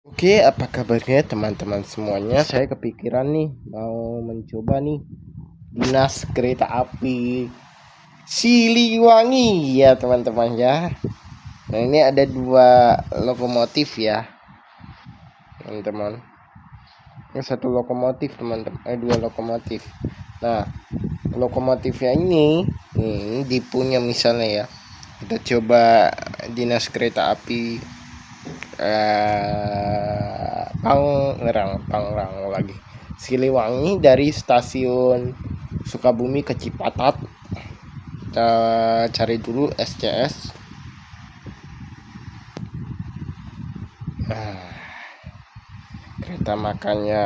Oke, apa kabarnya teman-teman semuanya? Saya kepikiran nih mau mencoba nih dinas kereta api Siliwangi ya teman-teman ya. Nah ini ada dua lokomotif ya teman-teman. Ini satu lokomotif teman-teman, dua lokomotif. Nah lokomotifnya ini dipunya misalnya ya. Kita coba dinas kereta api Pangrango lagi Siliwangi dari stasiun Sukabumi ke Cipatat. Kita cari dulu SCS. Kereta makannya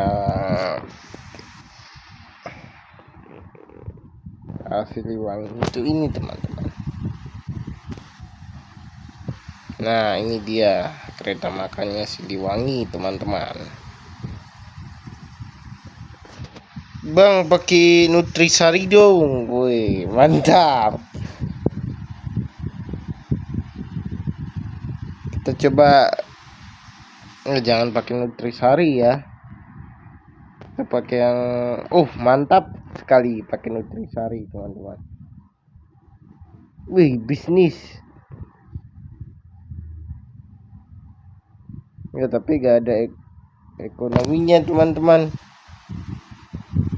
Siliwangi itu ini teman-teman. Nah ini dia kereta makannya Siliwangi teman-teman. Bang pakai Nutrisari dong, woi mantap. Kita coba jangan pakai Nutrisari ya. Kita pakai yang mantap sekali pakai Nutrisari teman-teman. Wih bisnis. Ya tapi gak ada ekonominya teman-teman.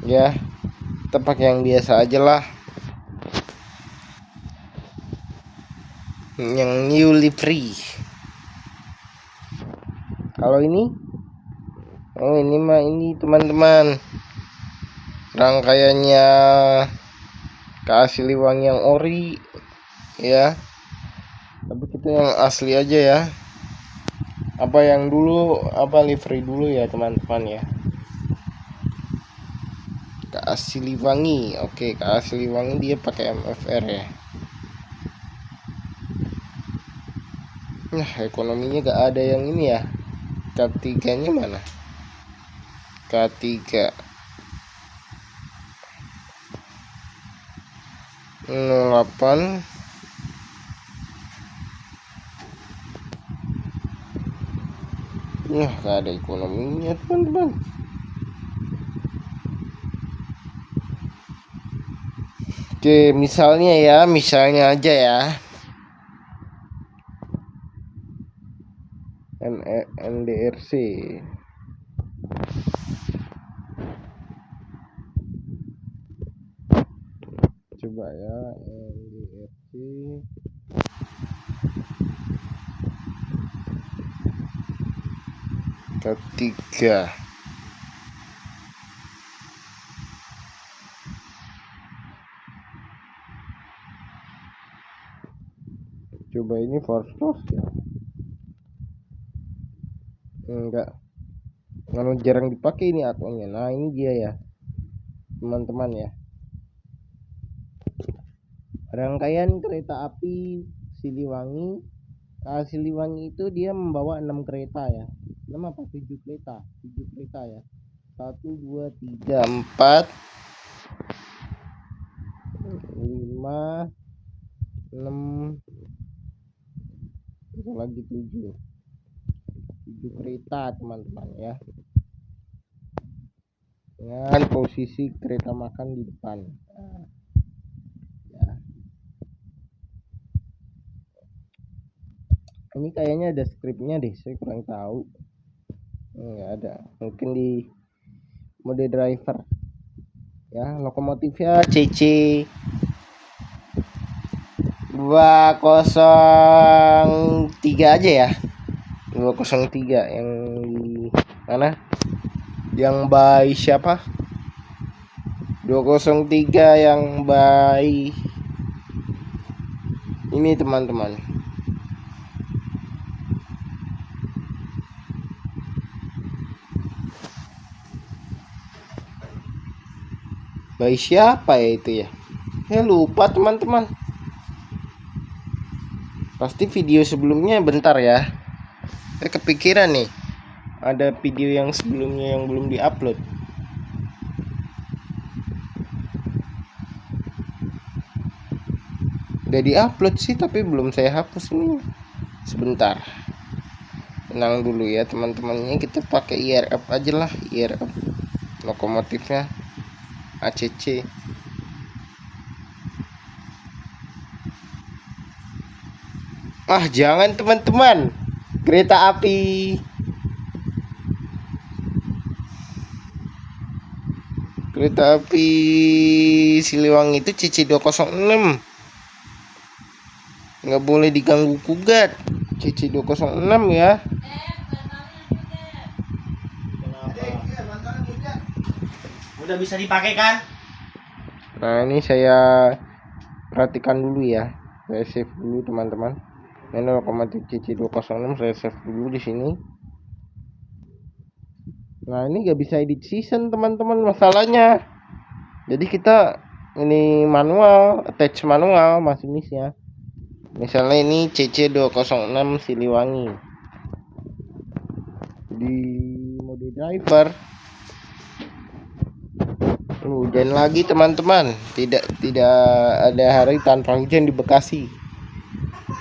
Ya kita pakai yang biasa aja lah. Yang new livery. Kalau ini ini teman-teman rangkaiannya KA Siliwangi yang ori ya, tapi kita yang asli aja ya. Apa yang dulu livery dulu ya teman-teman ya. KA Siliwangi. Oke, KA Siliwangi dia pakai MFR ya. Nah ekonominya gak ada yang ini ya. K3 nya mana? K3 08 gak ada ekonominya teman-teman. Oke misalnya aja ya NDRC. Coba ya NDRC ketiga. Coba ini force ya. Enggak jarang dipakai ini akunnya. Nah ini dia ya teman-teman ya, rangkaian kereta api Siliwangi. Siliwangi itu dia membawa 6 kereta ya, 6 apa 7 kereta, 7 kereta ya, 1 2 3 4 5 6 lagi 7 kereta teman-teman ya, dengan posisi kereta makan di depan. Nah, ya. Ini kayaknya ada skripnya deh, saya kurang tahu. Nggak ada, mungkin di mode driver ya. Lokomotifnya CC 203 aja ya, 203 yang di mana, yang by siapa, 203 yang by ini teman-teman. By siapa ya itu ya, saya lupa teman-teman. Pasti video sebelumnya bentar ya, saya kepikiran nih ada video yang sebelumnya yang belum diupload. Udah diupload sih tapi belum saya hapus ini. Sebentar. tenang dulu ya teman-teman. Ini kita pakai IRF aja lah, IRF lokomotifnya ACC. Jangan teman-teman, kereta api Siliwangi itu CC206, nggak boleh diganggu gugat. CC206 ya. Udah bisa dipakai kan? Nah, ini saya perhatikan dulu ya. Saya save dulu teman-teman. Ini lokomotif CC206, saya save dulu di sini. Nah, ini nggak bisa edit season teman-teman masalahnya. Jadi kita ini manual, attach manual masinisnya. Misalnya ini CC206 Siliwangi. Di mode driver. Hujan lagi teman-teman. Tidak ada hari tanpa hujan di Bekasi.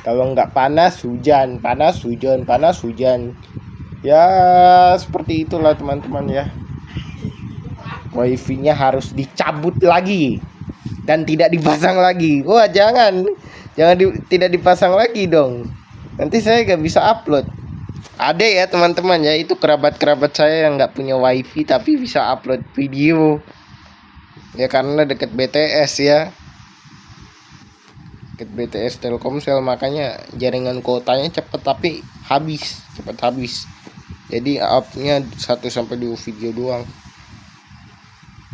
Kalau nggak panas hujan, panas hujan, panas hujan. Ya seperti itulah teman-teman ya. Wifi-nya harus dicabut lagi dan tidak dipasang lagi. Wah jangan tidak dipasang lagi dong. Nanti saya nggak bisa upload. Ada ya teman-teman ya, itu kerabat saya yang nggak punya wifi tapi bisa upload video. Ya karena deket BTS ya. Deket BTS Telkomsel, makanya jaringan kuotanya cepet tapi cepet habis. Jadi upnya 1-2 video doang.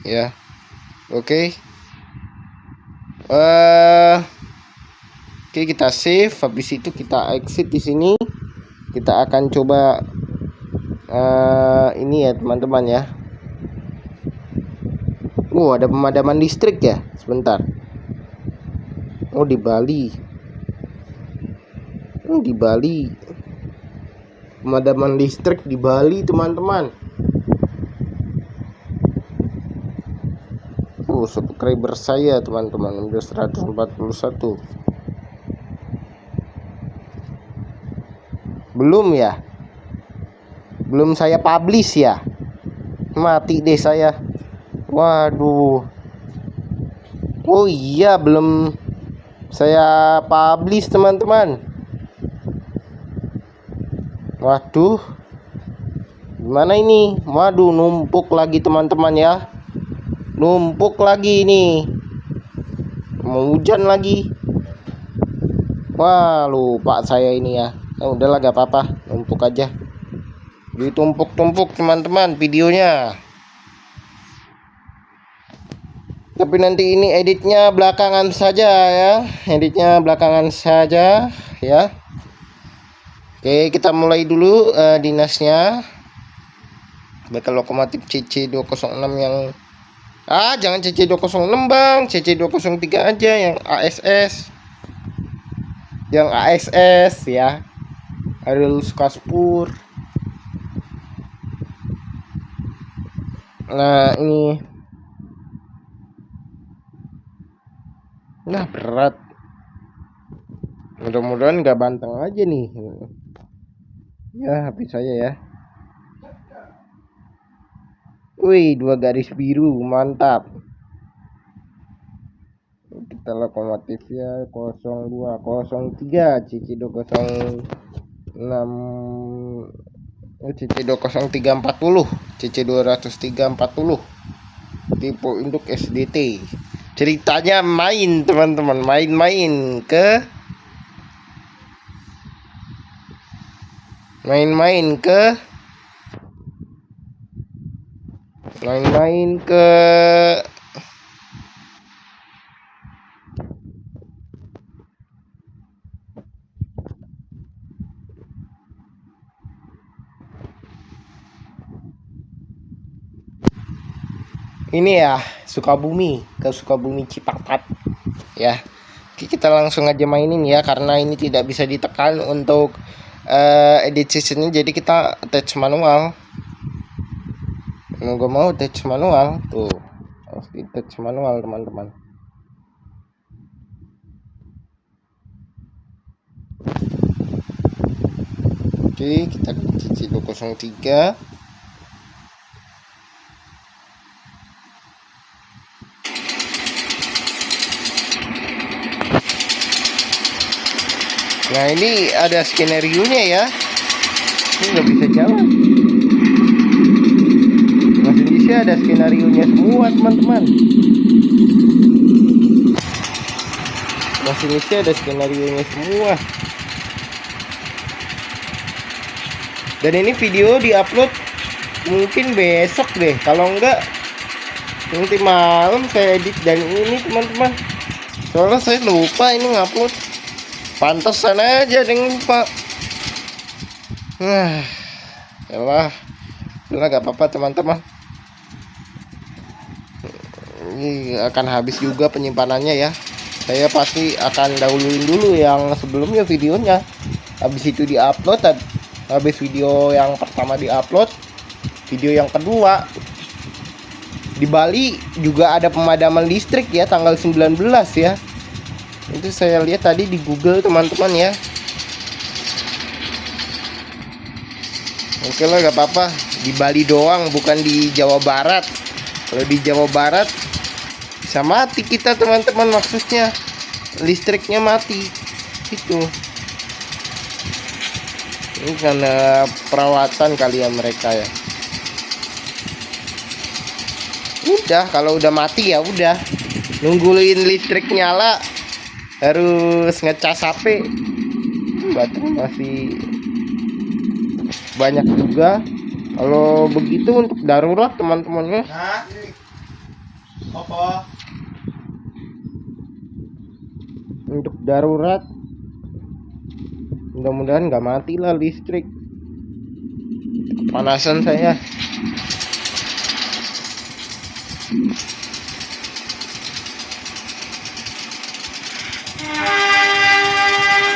Ya. Oke. Oke, kita save, habis itu kita exit di sini. Kita akan coba ini ya teman-teman ya. Ada pemadaman listrik ya. Sebentar. Di Bali. Di Bali. Pemadaman listrik di Bali teman-teman. Subscriber saya teman-teman udah 141. Belum ya? Belum saya publish ya? Mati deh saya. Waduh. Oh iya, belum saya publish teman-teman. Waduh. Gimana ini? Waduh, numpuk lagi teman-teman ya. Numpuk lagi ini. Mau hujan lagi. Wah, lupa saya ini ya. Udahlah gak apa-apa, numpuk aja. Ditumpuk-tumpuk teman-teman videonya. Tapi nanti ini editnya belakangan saja ya. Editnya belakangan saja ya. Oke, kita mulai dulu dinasnya. Bakal lokomotif CC206 yang jangan CC206 bang, CC203 aja yang ASS. Yang ASS ya. Ariel Sukaspur. Nah ini. Nah berat. Mudah-mudahan nggak banteng aja nih. Ya HP saya ya. Wih, 2 garis biru, mantap. Kita lokomotifnya 0203 CC206 CC20340 CC20340 tipe induk SDT. Ceritanya main teman-teman, main-main ke ini ya, Sukabumi Cipatat ya. Oke, kita langsung aja mainin ya, karena ini tidak bisa ditekan untuk edit seasonnya, jadi kita attach manual. Nggak mau attach manual tuh, harus di attach manual teman-teman. Oke, kita kunci 203. Nah, ini ada skenario-nya ya. Ini nggak bisa jalan. Bahasa Indonesia ada skenario-nya semua, teman-teman. Bahasa Indonesia ada skenario-nya semua. Dan ini video diupload mungkin besok deh. Kalau enggak nanti malam saya edit. Dan ini teman-teman, soalnya saya lupa ini ngupload. Pantesan aja dengan lupa. Yalah, udah gak apa-apa teman-teman. Ini akan habis juga penyimpanannya ya. Saya pasti akan dahuluin dulu yang sebelumnya videonya. Habis itu diupload. Habis video yang pertama diupload, video yang kedua. Di Bali juga ada pemadaman listrik ya, tanggal 19 ya. Itu saya lihat tadi di Google teman-teman ya. Oke lah, gak apa-apa. Di Bali doang, bukan di Jawa Barat. Kalau di Jawa Barat bisa mati kita teman-teman, maksudnya listriknya mati itu. Ini karena perawatan kali ya mereka ya. Udah, kalau udah mati ya udah, nungguin listrik nyala, harus ngecas HP. Baterai masih banyak juga. Kalau begitu untuk darurat teman-temannya. Nah, apa? Untuk darurat, mudah-mudahan nggak mati lah listrik. Kepanasan saya.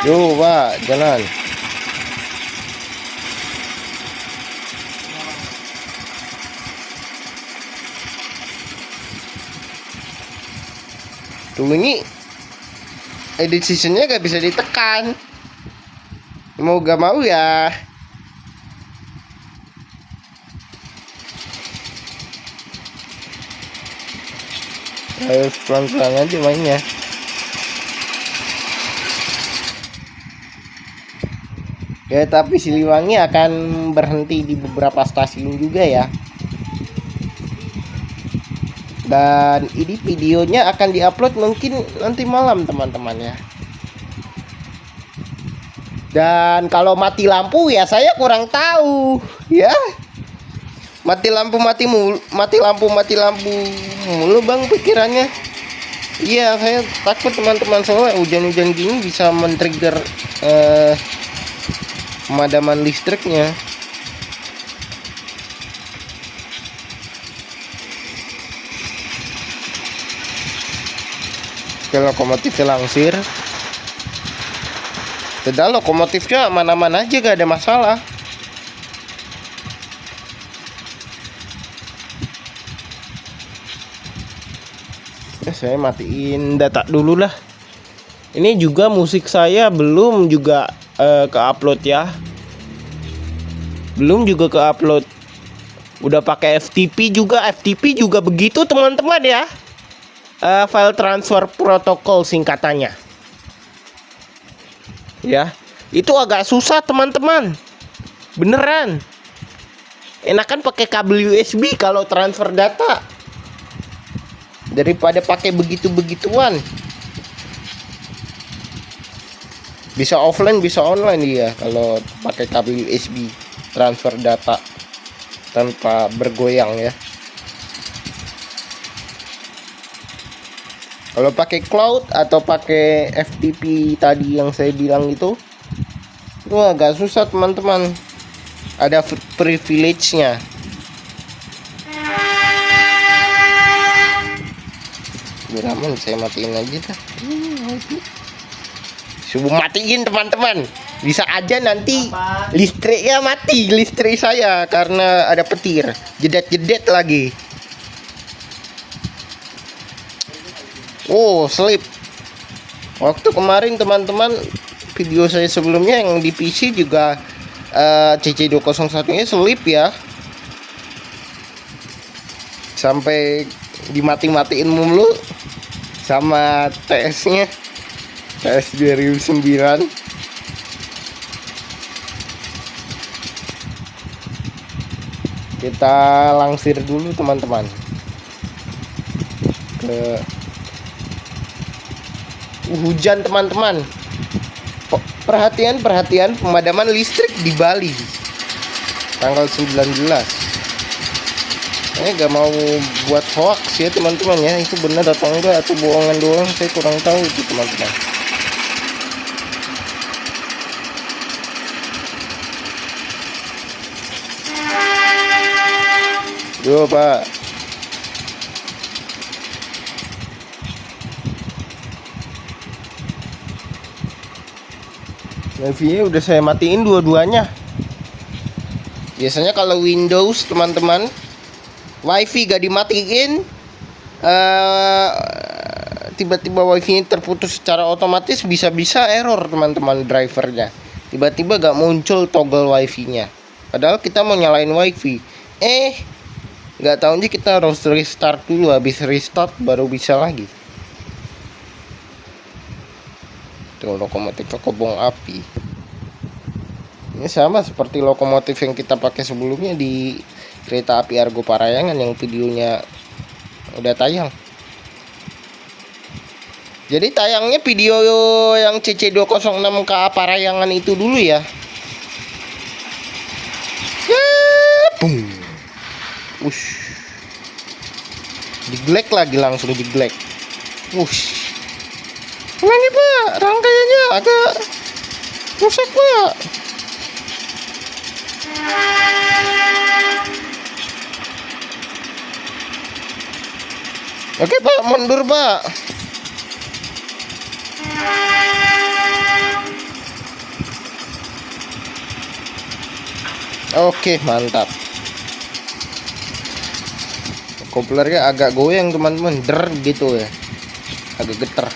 Yo, Pak, jalan. Tuh, ini edit seasonnya gak bisa ditekan. Mau gak mau ya. Harus pelan-pelan aja mainnya. Ya, tapi Siliwangi akan berhenti di beberapa stasiun juga ya. Dan ini videonya akan diupload mungkin nanti malam teman-teman ya. Dan kalau mati lampu ya saya kurang tahu ya. Mati lampu mati lampu mulu bang pikirannya. Iya, saya takut teman-teman, soalnya hujan-hujan gini bisa men-trigger pemadaman listriknya. Oke, lokomotifnya langsir. Sudah, lokomotifnya mana-mana aja, gak ada masalah. Ya, saya matiin data dulu lah. Ini juga musik saya belum juga ke-upload ya. Belum juga ke-upload. Udah pakai FTP juga begitu teman-teman ya. File transfer protokol singkatannya. Ya, itu agak susah teman-teman. Beneran. Enakan pakai kabel USB kalau transfer data daripada pakai begitu-begituan. Bisa offline, bisa online ya kalau pakai kabel USB transfer data tanpa bergoyang ya. Kalau pakai cloud atau pakai FTP tadi yang saya bilang itu agak susah teman-teman. Ada privilege-nya. Beraman, saya matiin aja dah. Subuh matiin teman-teman. Bisa aja nanti listriknya mati, listrik saya, karena ada petir. Jedet-jedet lagi. Oh, slip. Waktu kemarin teman-teman, video saya sebelumnya yang di PC juga CC201 nya selip ya, sampai dimati-matiin mulu sama TS nya, TS 2009. Kita langsir dulu teman-teman ke hujan teman-teman. Perhatian pemadaman listrik di Bali tanggal 19. Saya gak mau buat hoax ya teman-teman ya, itu benar atau enggak atau bohongan doang saya kurang tahu itu teman-teman. Yo Pak. Wifi-nya udah saya matiin dua-duanya. Biasanya kalau Windows teman-teman, Wifi gak dimatiin, tiba-tiba Wifi-nya terputus secara otomatis, bisa-bisa error teman-teman drivernya. Tiba-tiba gak muncul toggle Wifi-nya. Padahal kita mau nyalain Wifi. Nggak tahunya kita harus restart dulu, habis restart baru bisa lagi. Tuh lokomotifnya kobong api. Ini sama seperti lokomotif yang kita pakai sebelumnya di kereta api Argo Parayangan yang videonya udah tayang. Jadi tayangnya video yang CC206K Parayangan itu dulu ya. Boom. Diglek lagi, langsung diglek. Ulangi Pak, rangkaiannya agak rusak Pak. Oke Pak, mundur Pak. Oke, mantap. Koplernya agak goyang teman-teman, der gitu ya, agak geter.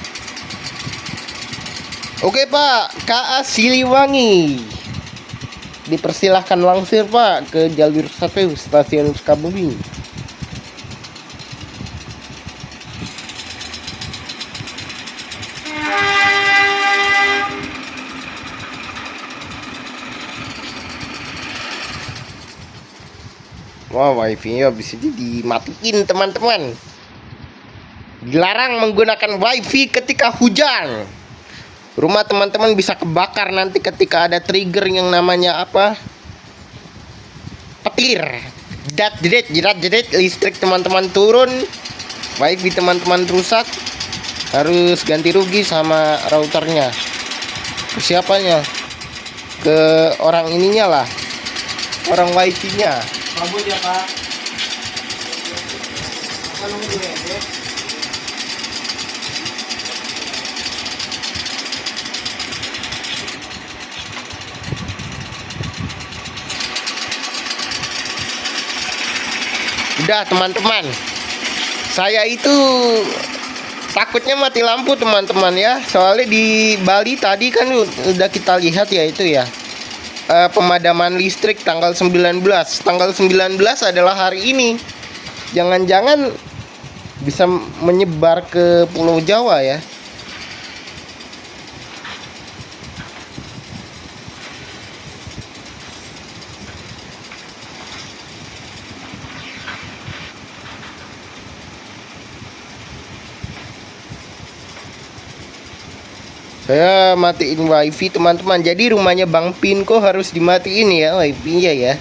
Oke Pak, KA Siliwangi, dipersilahkan langsir Pak ke jalur 1 stasiun Sukabumi. Wah, wifi-nya habis ini dimatiin teman-teman. Dilarang menggunakan wifi ketika hujan. Rumah teman-teman bisa kebakar nanti ketika ada trigger yang namanya apa? Petir. Jerat listrik teman-teman turun. Wifi teman-teman rusak. Harus ganti rugi sama routernya. Siapanya? Ke orang ininya lah. Orang wifi-nya. Kabut ya Pak. Apa nunggu ya? Udah teman-teman, saya itu takutnya mati lampu teman-teman ya. Soalnya di Bali tadi kan udah kita lihat ya itu ya, pemadaman listrik tanggal 19. Tanggal 19 adalah hari ini. Jangan-jangan bisa menyebar ke Pulau Jawa ya. Saya matiin wifi teman-teman. Jadi rumahnya Bang Pinko harus dimatiin ya wifi-nya ya.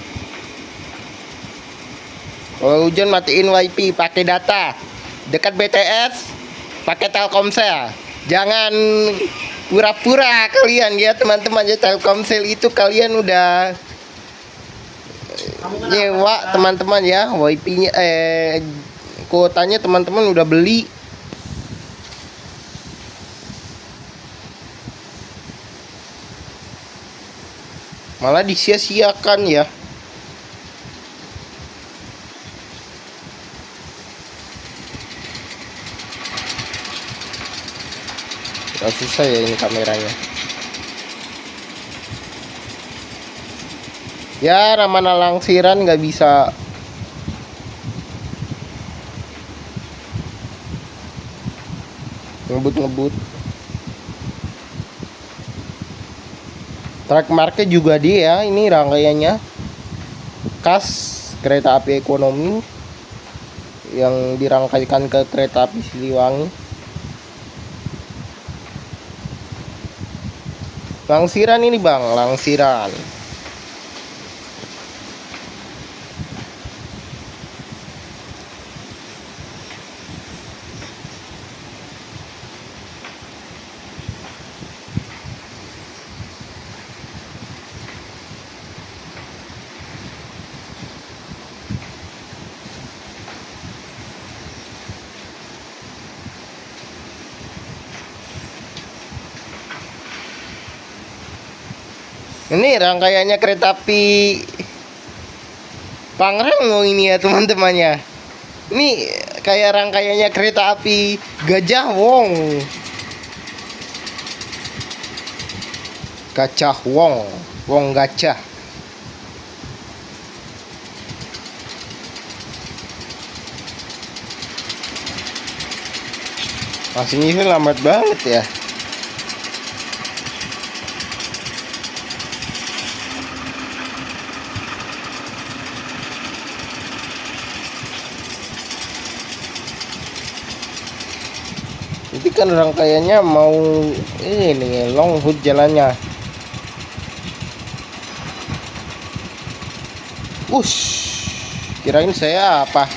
Kalau hujan matiin wifi, pakai data. Dekat BTS, pakai Telkomsel. Jangan pura-pura kalian ya teman-teman ya. Telkomsel itu kalian udah nyewa teman-teman ya. Wifi-nya kuotanya teman-teman udah beli. Malah disia-siakan ya. Gak susah ya ini kameranya. Ya namanya langsiran nggak bisa ngebut-ngebut. Track market juga dia, ini rangkaiannya khas kereta api ekonomi yang dirangkaikan ke kereta api Siliwangi. Langsiran ini bang, langsiran. Ini rangkaiannya kereta api Pangrango ini ya teman-temannya. Ini kayak rangkaiannya kereta api Gajah Wong. Gajah Wong, Wong Gajah. Masih ini lambat banget ya. Itu kan rangkaiannya mau ini long hood jalannya. Kirain saya apa?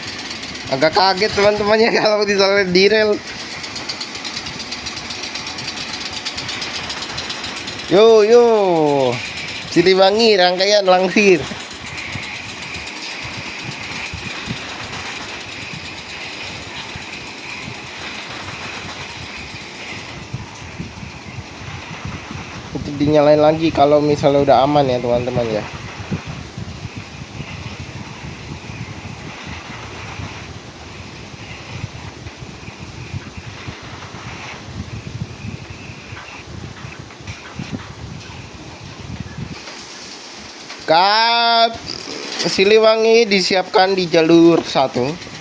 Agak kaget teman-temannya kalau misalnya di rel. Yo, Siliwangi rangkaian langsir. Itu dinyalain lagi kalau misalnya udah aman ya teman-teman ya. Kap Siliwangi disiapkan di jalur 1.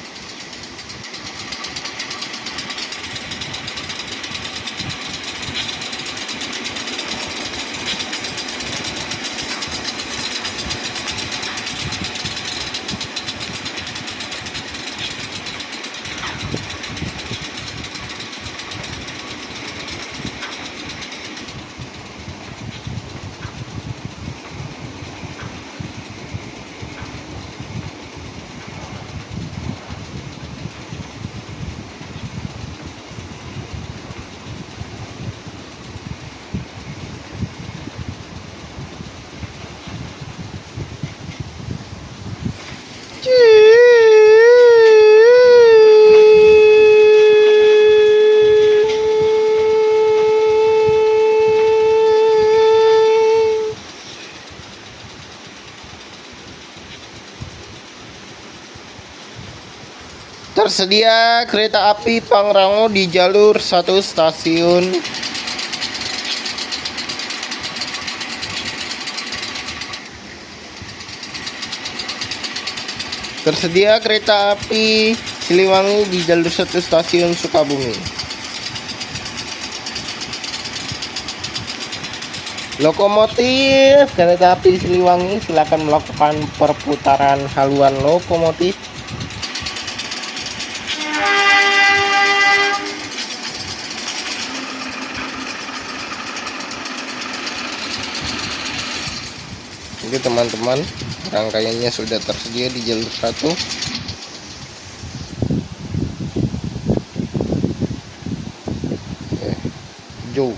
Tersedia kereta api Pangrango di jalur 1 stasiun. Tersedia kereta api Siliwangi di jalur 1 stasiun Sukabumi. Lokomotif kereta api Siliwangi silakan melakukan perputaran haluan lokomotif. Oke teman-teman, rangkaiannya sudah tersedia di jalur 1. Jauh.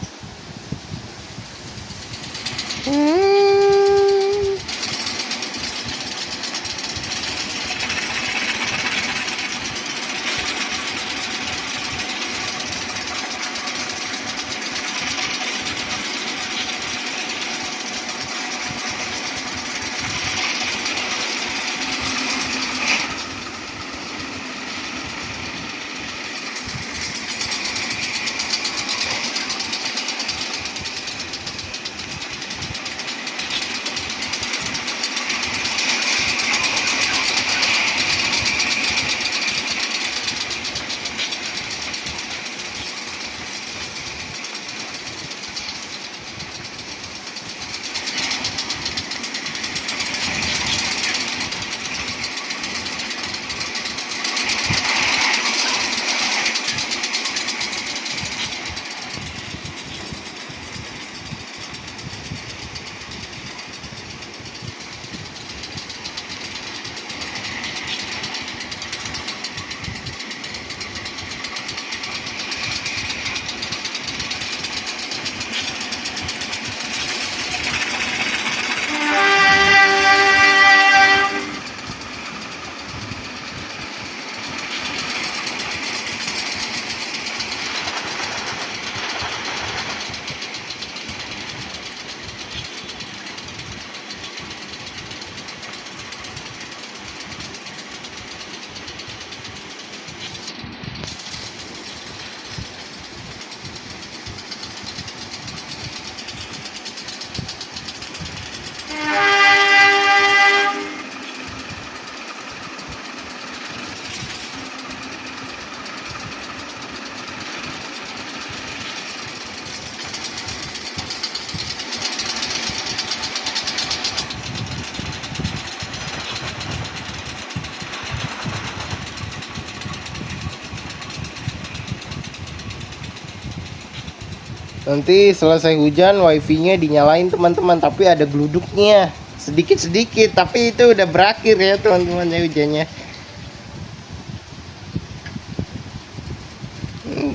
Nanti selesai hujan wifi-nya dinyalain teman-teman, tapi ada geluduknya sedikit-sedikit, tapi itu udah berakhir ya teman-teman ya hujannya.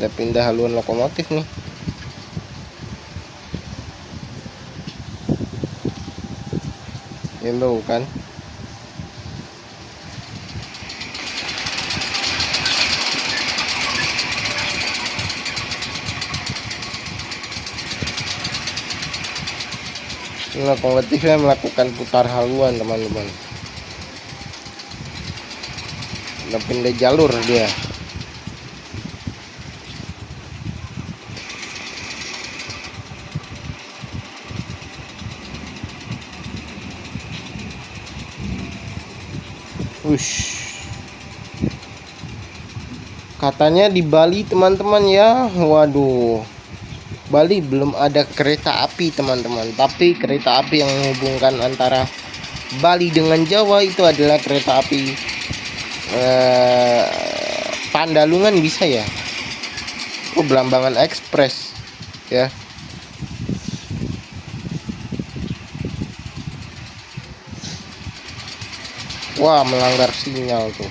Udah pindah haluan lokomotif nih. Yellow kan. Lokomotifnya melakukan putar haluan teman-teman. Udah pindah jalur dia. Wush. Katanya di Bali teman-teman ya. Waduh, Bali belum ada kereta api teman-teman, tapi kereta api yang menghubungkan antara Bali dengan Jawa itu adalah kereta api Pandalungan bisa ya. Oh, Belambangan Express ya. Wah, melanggar sinyal tuh.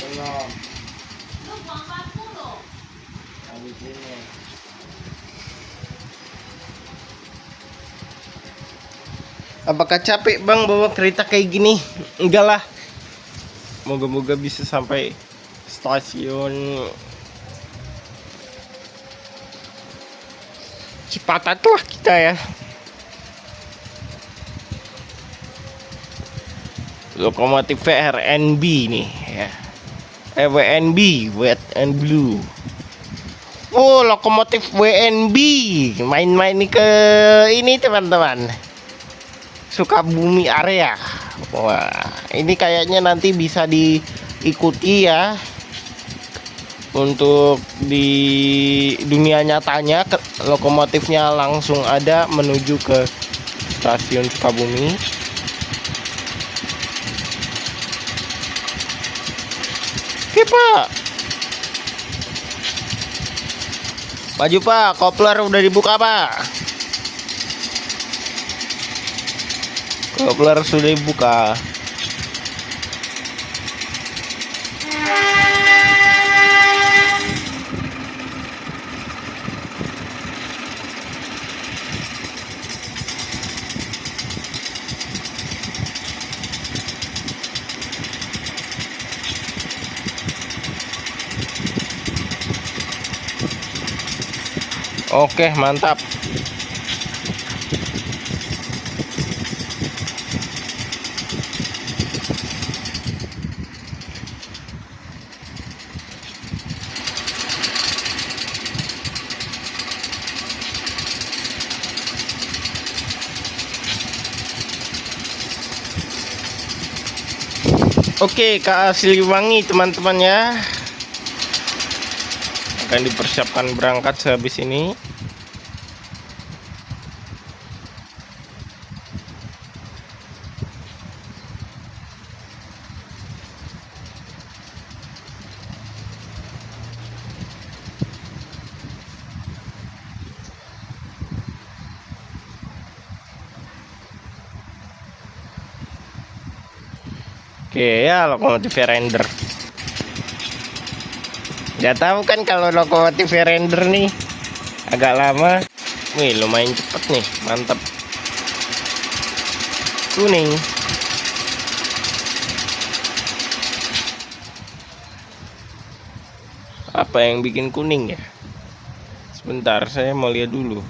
Belum. Habis ini. Apakah capek bang bawa kereta kayak gini? Enggak lah. Moga-moga bisa sampai stasiun Cipatat lah kita ya. Lokomotif VRNB nih ya. WNB, Wet and Blue. Oh, lokomotif WNB. Main-main nih ke ini teman-teman. Sukabumi area. Wah, ini kayaknya nanti bisa diikuti ya. Untuk di dunia nyatanya lokomotifnya langsung ada menuju ke stasiun Sukabumi. Oke pak, maju pak, kopler udah dibuka pak. Kopler sudah dibuka. Oke, mantap. Oke, KA Siliwangi teman-teman ya. Akan dipersiapkan berangkat sehabis ini. Oke ya, lokomotif render. Gak tahu kan kalau lokomotif render nih agak lama. Wih, lumayan cepet nih, mantap. Kuning. Apa yang bikin kuning ya? Sebentar, saya mau lihat dulu.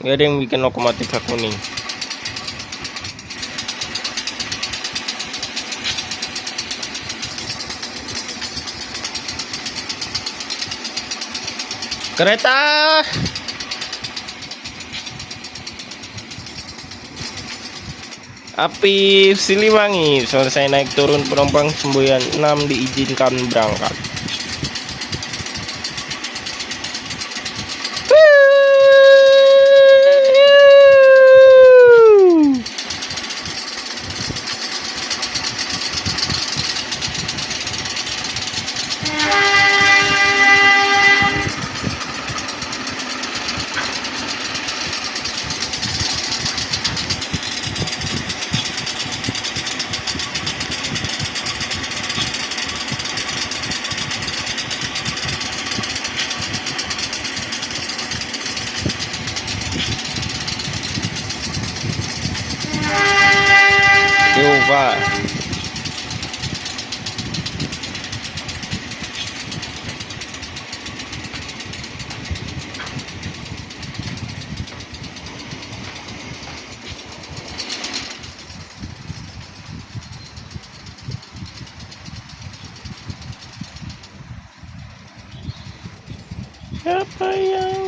Gak ada yang bikin lokomotif kuning. Kereta api Siliwangi, selesai naik turun penumpang semboyan 6 diizinkan berangkat. Coba siapa yang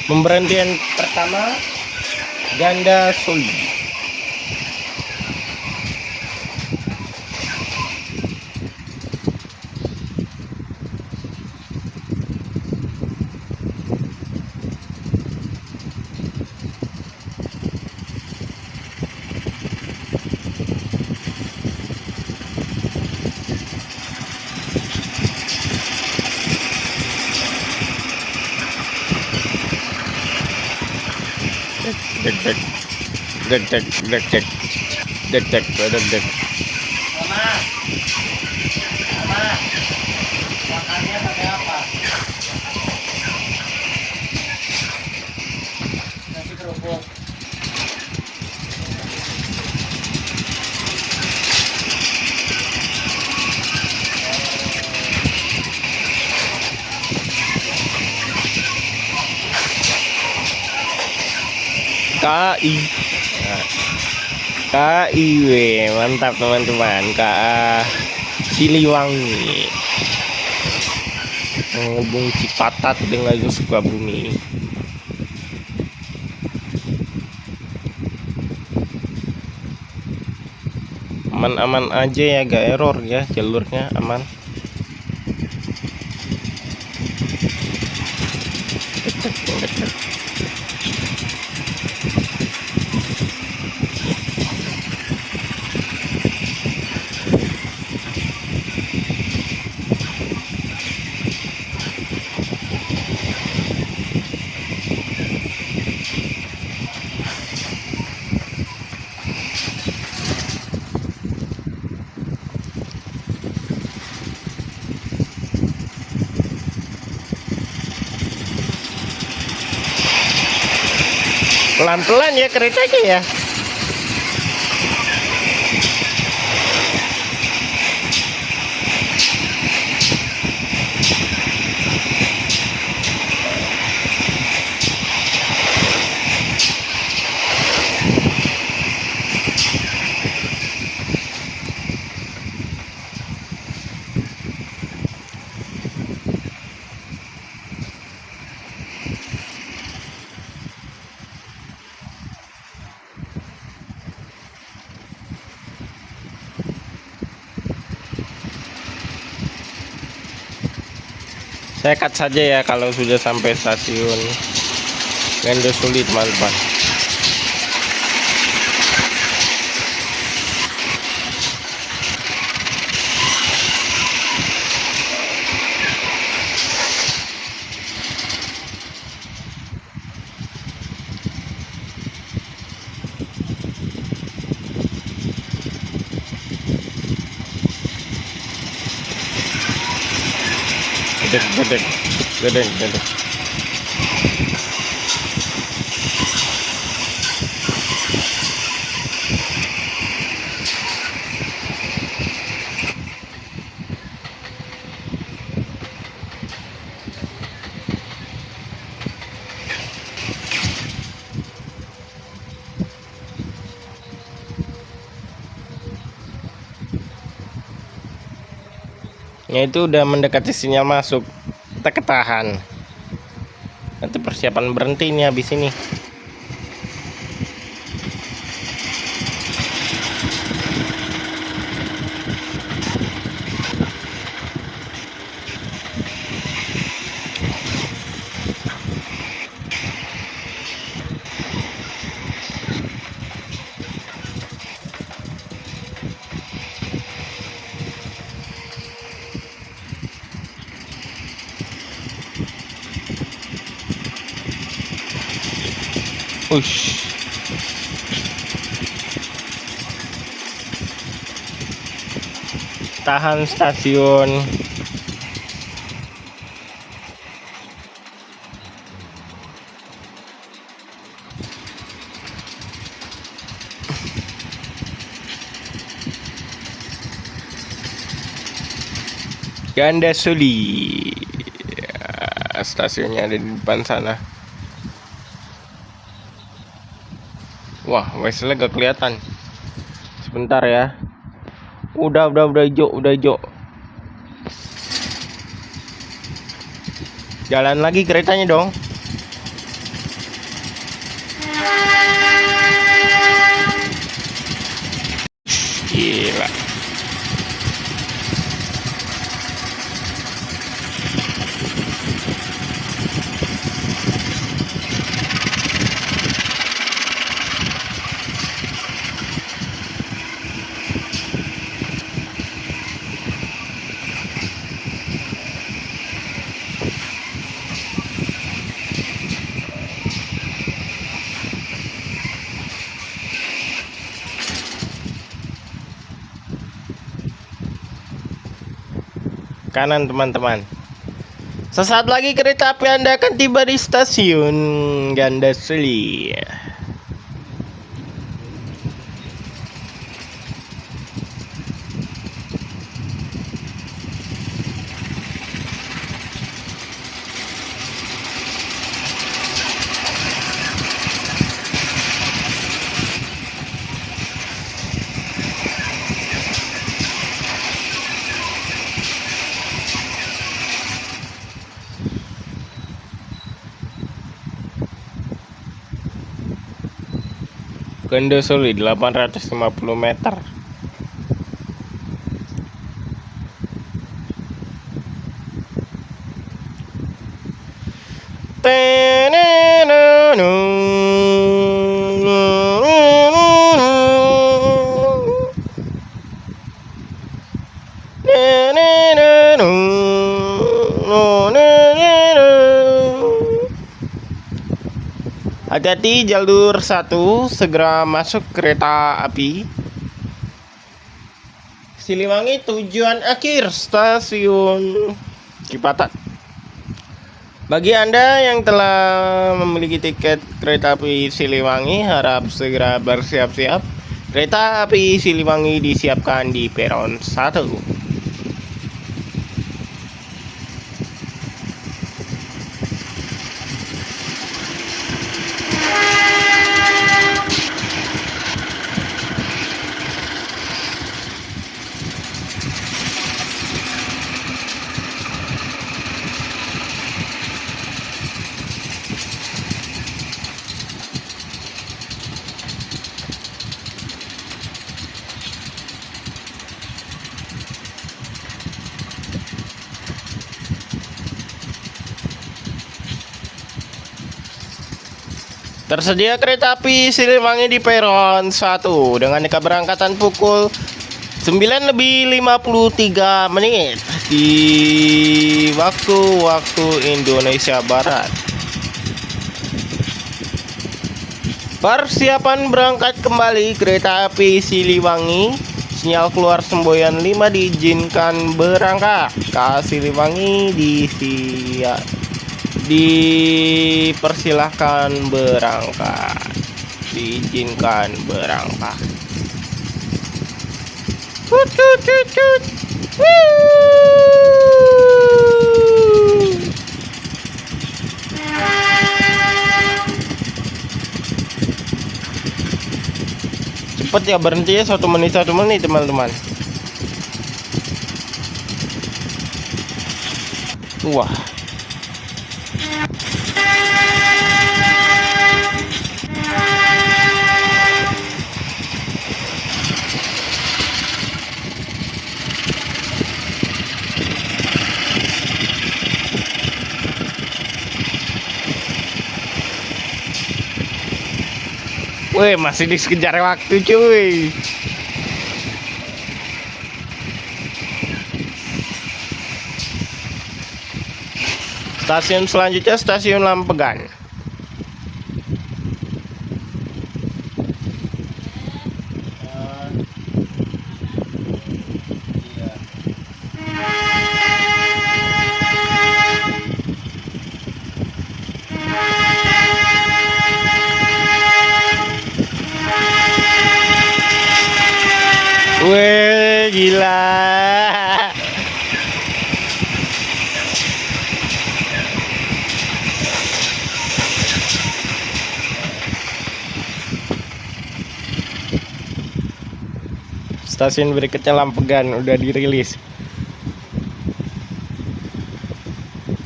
Pemberhentian pertama Ganda Suli. Mama, makannya pakai apa? Nasi kerupuk. KI KIW, mantap teman-teman. KA Siliwangi menghubung Cipatat dengan Sukabumi. Aman-aman aja ya, gak error ya, jalurnya aman. Pelan-pelan ya keretanya ya. Saya cut saja ya kalau sudah sampai stasiun Gandasuli, teman-teman. Gedek. Ya, itu udah mendekati sinyal masuk. Kita ketahan. Nanti persiapan berhenti nih habis ini. Ush. Tahan stasiun. Gandasuli. Ya, stasiunnya ada di depan sana. Wah, Wesley gak kelihatan. Sebentar ya. Udah hijau. Jalan lagi keretanya dong. Gila. Kanan, teman-teman. Sesaat lagi kereta api Anda akan tiba di stasiun Gandasuli. Gandasuli 850 meter. Hati-hati, jalur 1 segera masuk kereta api Siliwangi tujuan akhir stasiun Cipatat. Bagi Anda yang telah memiliki tiket kereta api Siliwangi, harap segera bersiap-siap. Kereta api Siliwangi disiapkan di peron 1. Tersedia kereta api Siliwangi di peron 1 dengan keberangkatan pukul 9:53 di waktu Indonesia Barat. Persiapan berangkat kembali kereta api Siliwangi. Sinyal keluar semboyan 5 diizinkan berangkat ke Siliwangi dipersilahkan berangkat, diizinkan berangkat. Tut, tut, tut, tut. Cepet ya, berhenti ya 1 menit teman-teman. Wah, weh, masih dikejar waktu cuy. Stasiun selanjutnya stasiun Lampegan. Weh, gila. Stasiun berikutnya Lampegan udah dirilis.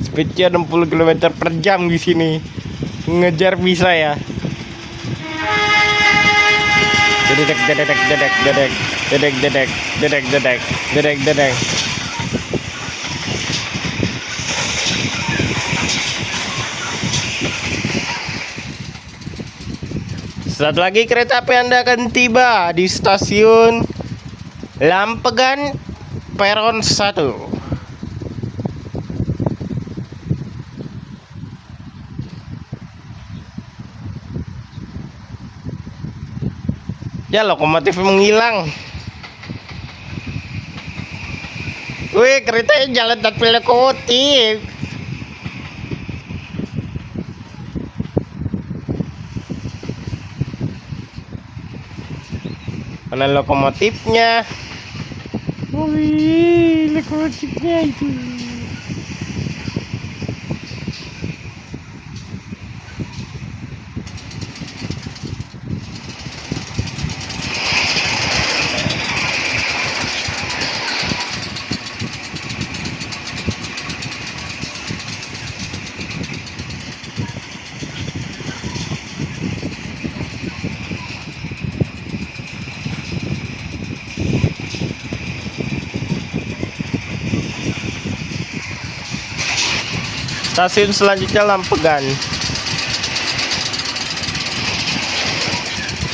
Speednya 60 km per jam di sini. Ngejar bisa ya. Dedek dedek dedek dedek dedek dedek dedek dedek dedek dedek. Saat lagi kereta api Anda akan tiba di stasiun Lampegan peron 1. Ya, lokomotif menghilang. Wih, keretanya jalan tanpa lokomotif. Mana lokomotifnya? Wih, lokomotifnya itu. Stasiun selanjutnya Lampegan.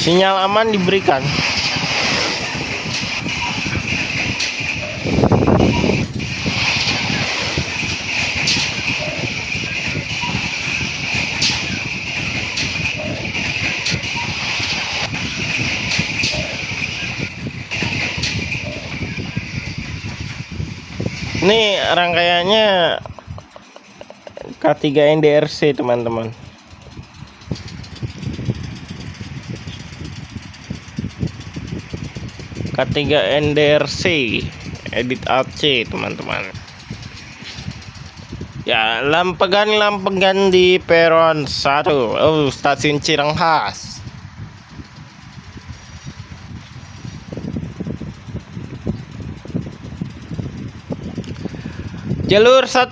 Sinyal aman diberikan. Ini rangkaiannya K3 NDRC teman-teman. K3 NDRC edit AC teman-teman. Ya, lampegan di peron 1. Oh, stasiun Cirenghas. Jalur 1.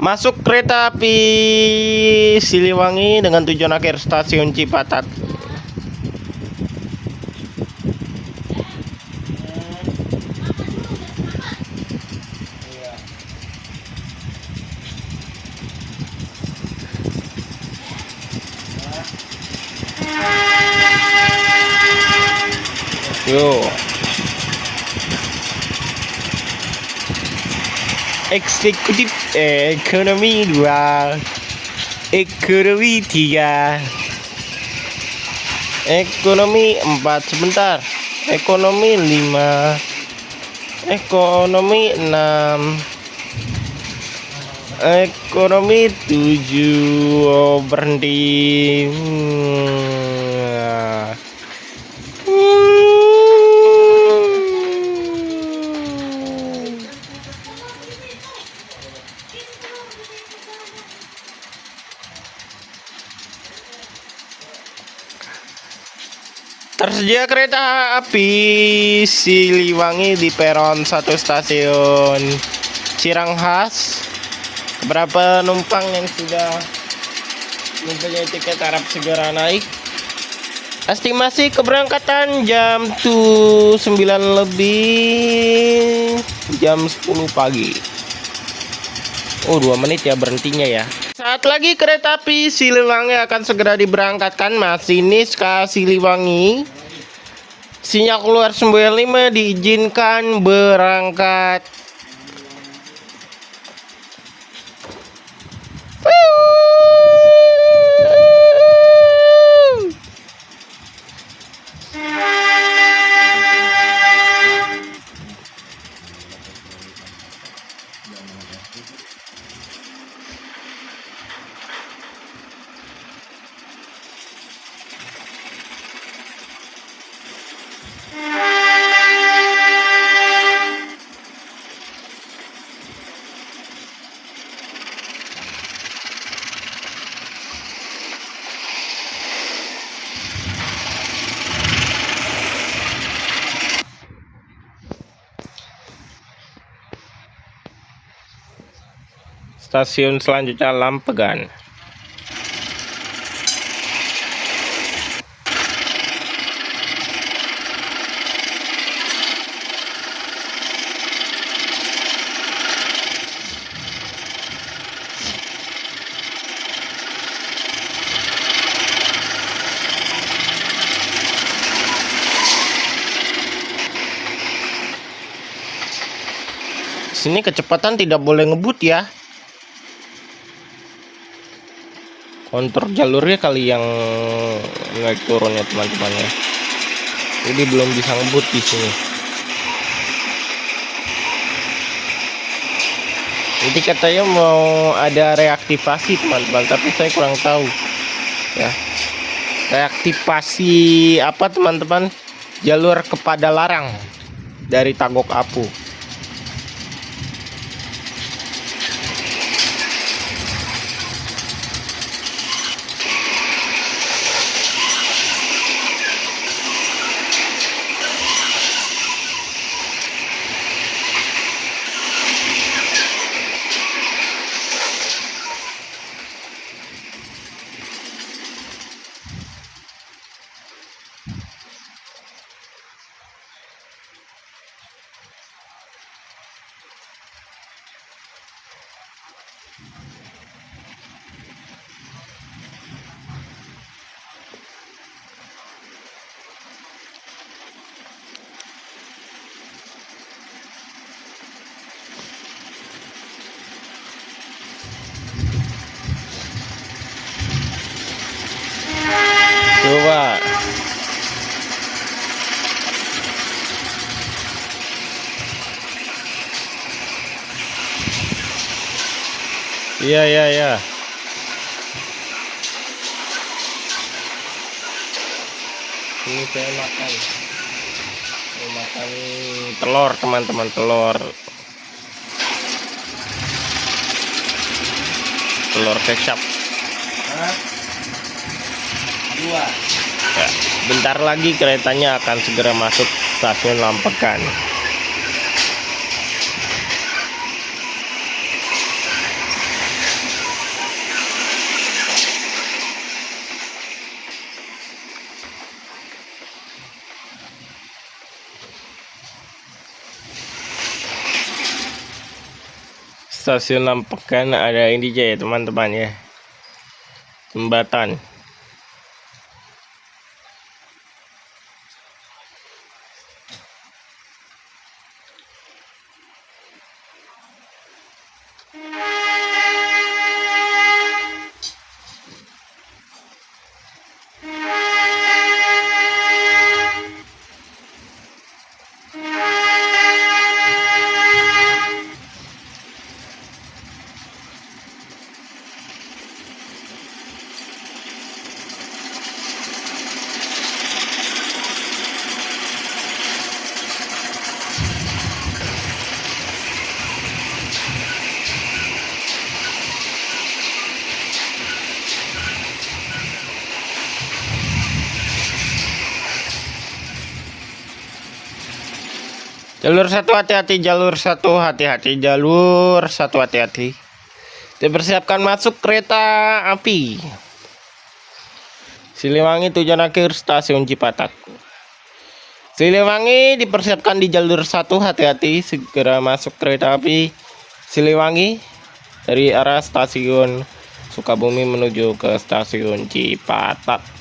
Masuk kereta api Siliwangi dengan tujuan akhir stasiun Cipatat. Yo. Eksekutif ekonomi 2, ekonomi 3, ekonomi 4 sebentar, ekonomi 5, ekonomi 6, ekonomi 7. Oh, berhenti. Tersedia kereta api Siliwangi di peron 1 stasiun Cirenghas. Berapa penumpang yang sudah mempunyai tiket harap segera naik. Estimasi keberangkatan jam 9 lebih, jam 10 pagi. Oh, 2 menit ya berhentinya ya. Saat lagi kereta api Siliwangi akan segera diberangkatkan. Masinis ke Siliwangi, sinyal keluar 95, diizinkan berangkat. Stasiun selanjutnya Lampegan. Sini kecepatan tidak boleh ngebut ya. Kontur jalurnya kali yang naik turunnya teman-teman ya. Jadi belum bisa ngebut di sini. Nanti katanya mau ada reaktivasi teman-teman, tapi saya kurang tahu ya. Reaktivasi apa teman-teman? Jalur kepada larang dari Tagok Apu. Coba. Iya, iya, iya. Ini saya makan. Mau makan telur, teman-teman, telur. Telur kecap. Hah? Dua. Ya, bentar lagi keretanya akan segera masuk stasiun Lampekan. Stasiun Lampekan ada ini aja ya teman-teman ya, jembatan. Jalur satu hati-hati, jalur satu hati-hati, jalur satu hati-hati. Dipersiapkan masuk kereta api Siliwangi tujuan akhir stasiun Cipatat. Siliwangi dipersiapkan di jalur satu hati-hati, segera masuk kereta api Siliwangi dari arah stasiun Sukabumi menuju ke stasiun Cipatat.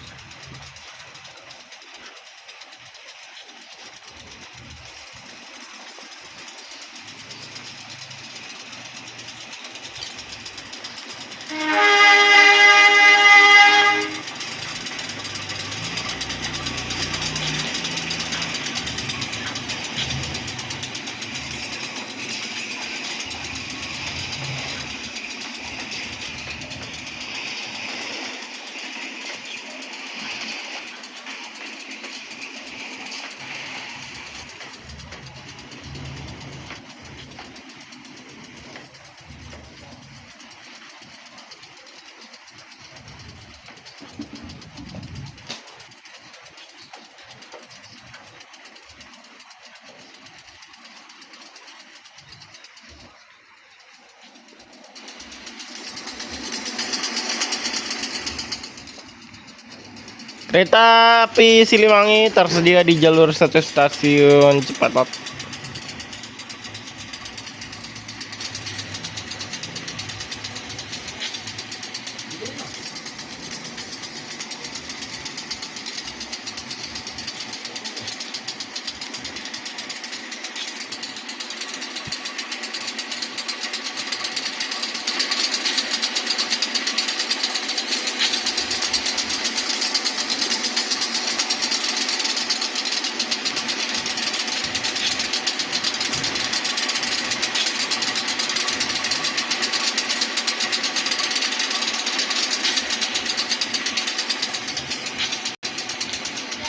Kereta api Siliwangi tersedia di jalur satu stasiun Cipatat.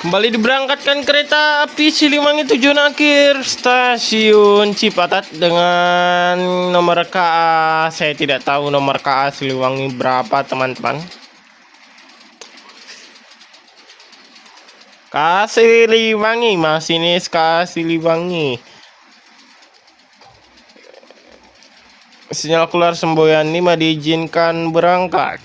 Kembali diberangkatkan kereta api Siliwangi tujuan akhir stasiun Cipatat dengan nomor KA. Saya tidak tahu nomor KA Siliwangi berapa, teman-teman. KA Siliwangi, masinis KA Siliwangi. Sinyal keluar semboyan 5 diizinkan berangkat.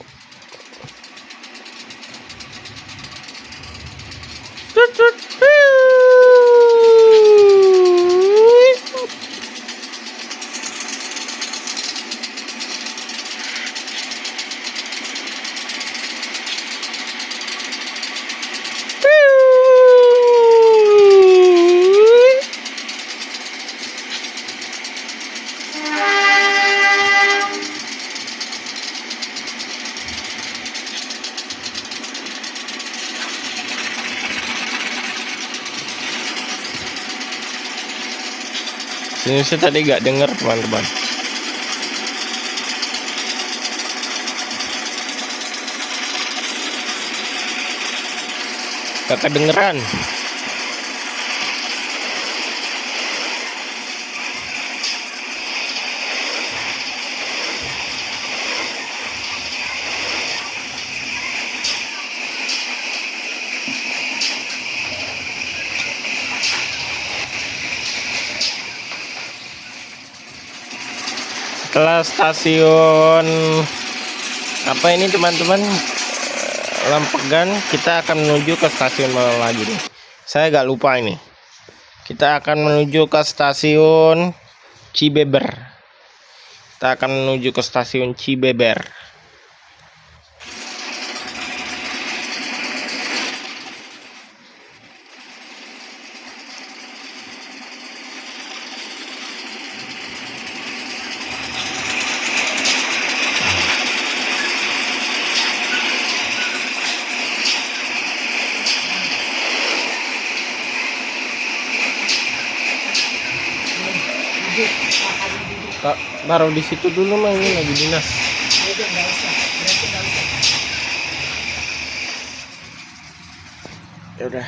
Ini saya tadi gak dengar, teman-teman. Gak kedengeran. Setelah stasiun apa ini teman-teman, Lampegan, kita akan menuju ke stasiun mana lagi nih? Saya agak lupa ini. Kita akan menuju ke stasiun Cibeber. Kita akan menuju ke stasiun Cibeber. Taruh di situ dulu mah, ini lagi dinas. Ya udah.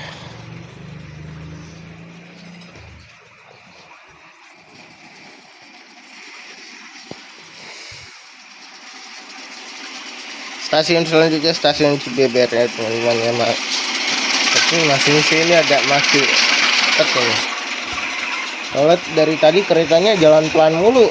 Stasiun selanjutnya stasiun Cibeber ya teman-teman ya, tapi masih ini agak masih cepat ya. Soalnya dari tadi keretanya jalan pelan mulu.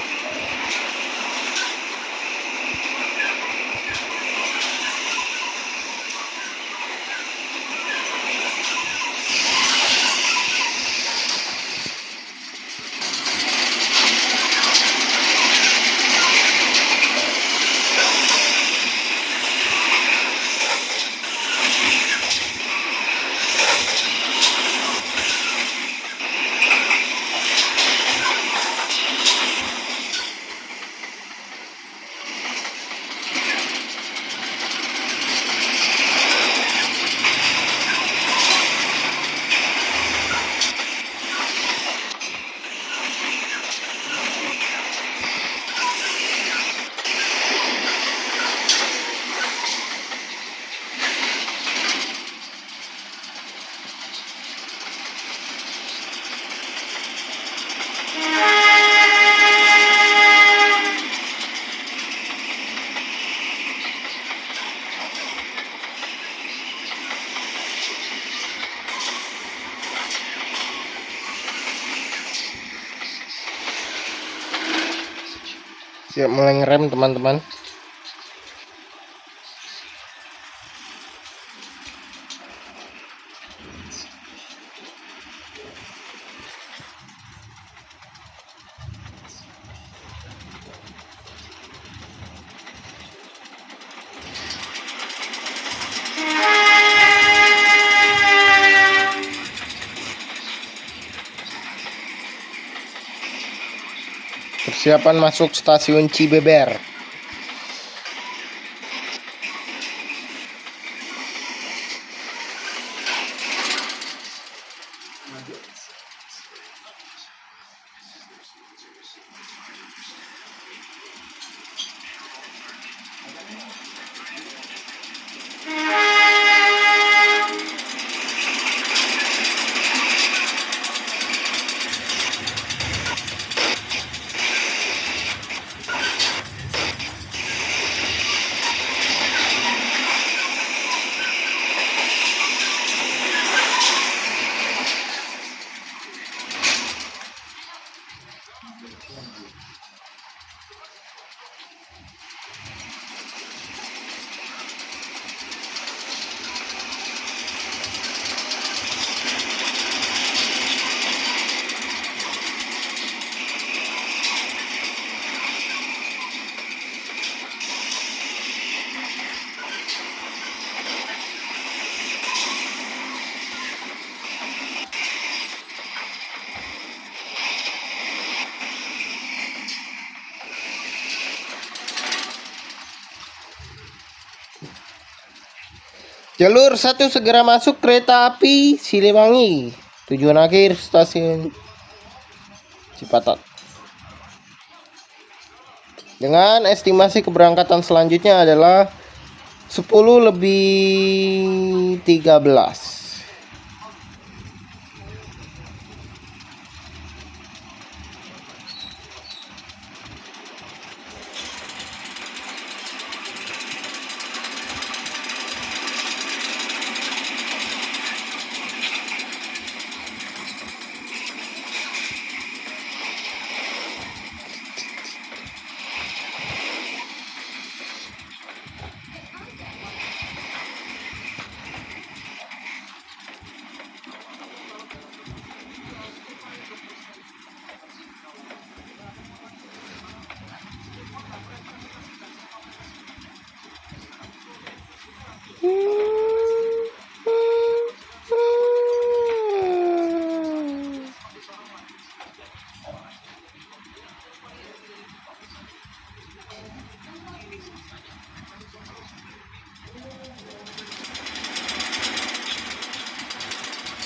Siap mulai ngerem teman-teman. Persiapan masuk stasiun Cibeber. Jalur 1 segera masuk kereta api Siliwangi. Tujuan akhir stasiun Cipatat. Dengan estimasi keberangkatan selanjutnya adalah 10 lebih 13.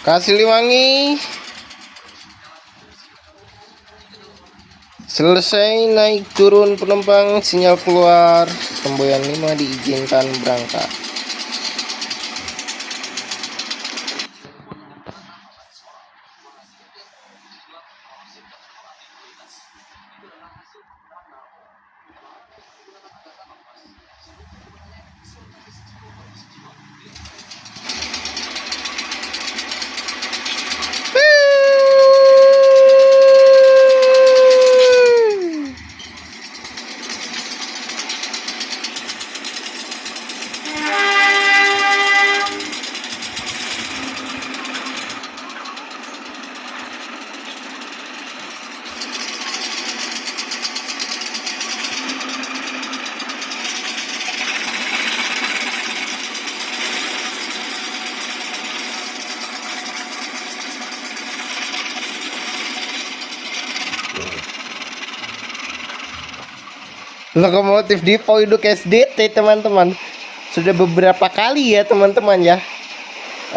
Siliwangi selesai naik turun penumpang, sinyal keluar, Semboyan 5 diizinkan berangkat. Lokomotif Depo Induk SDT teman-teman, sudah beberapa kali ya teman-teman ya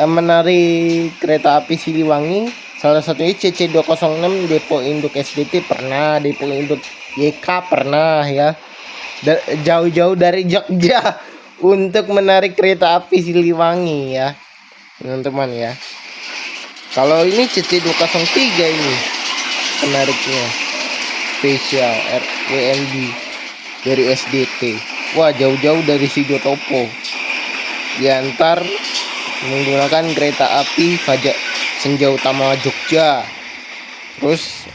menarik kereta api Siliwangi. Salah satunya CC206 Depo Induk SDT pernah, Depo Induk YK pernah ya, jauh-jauh dari Jogja untuk menarik kereta api Siliwangi ya teman-teman ya. Kalau ini CC203 ini penariknya spesial WNB dari SDT. Wah, jauh-jauh dari Sidotopo diantar menggunakan kereta api Fajak Senja Utama Jogja. Terus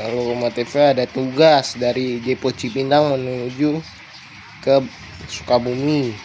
lokomotifnya ada tugas dari Depo Cipinang menuju ke Sukabumi.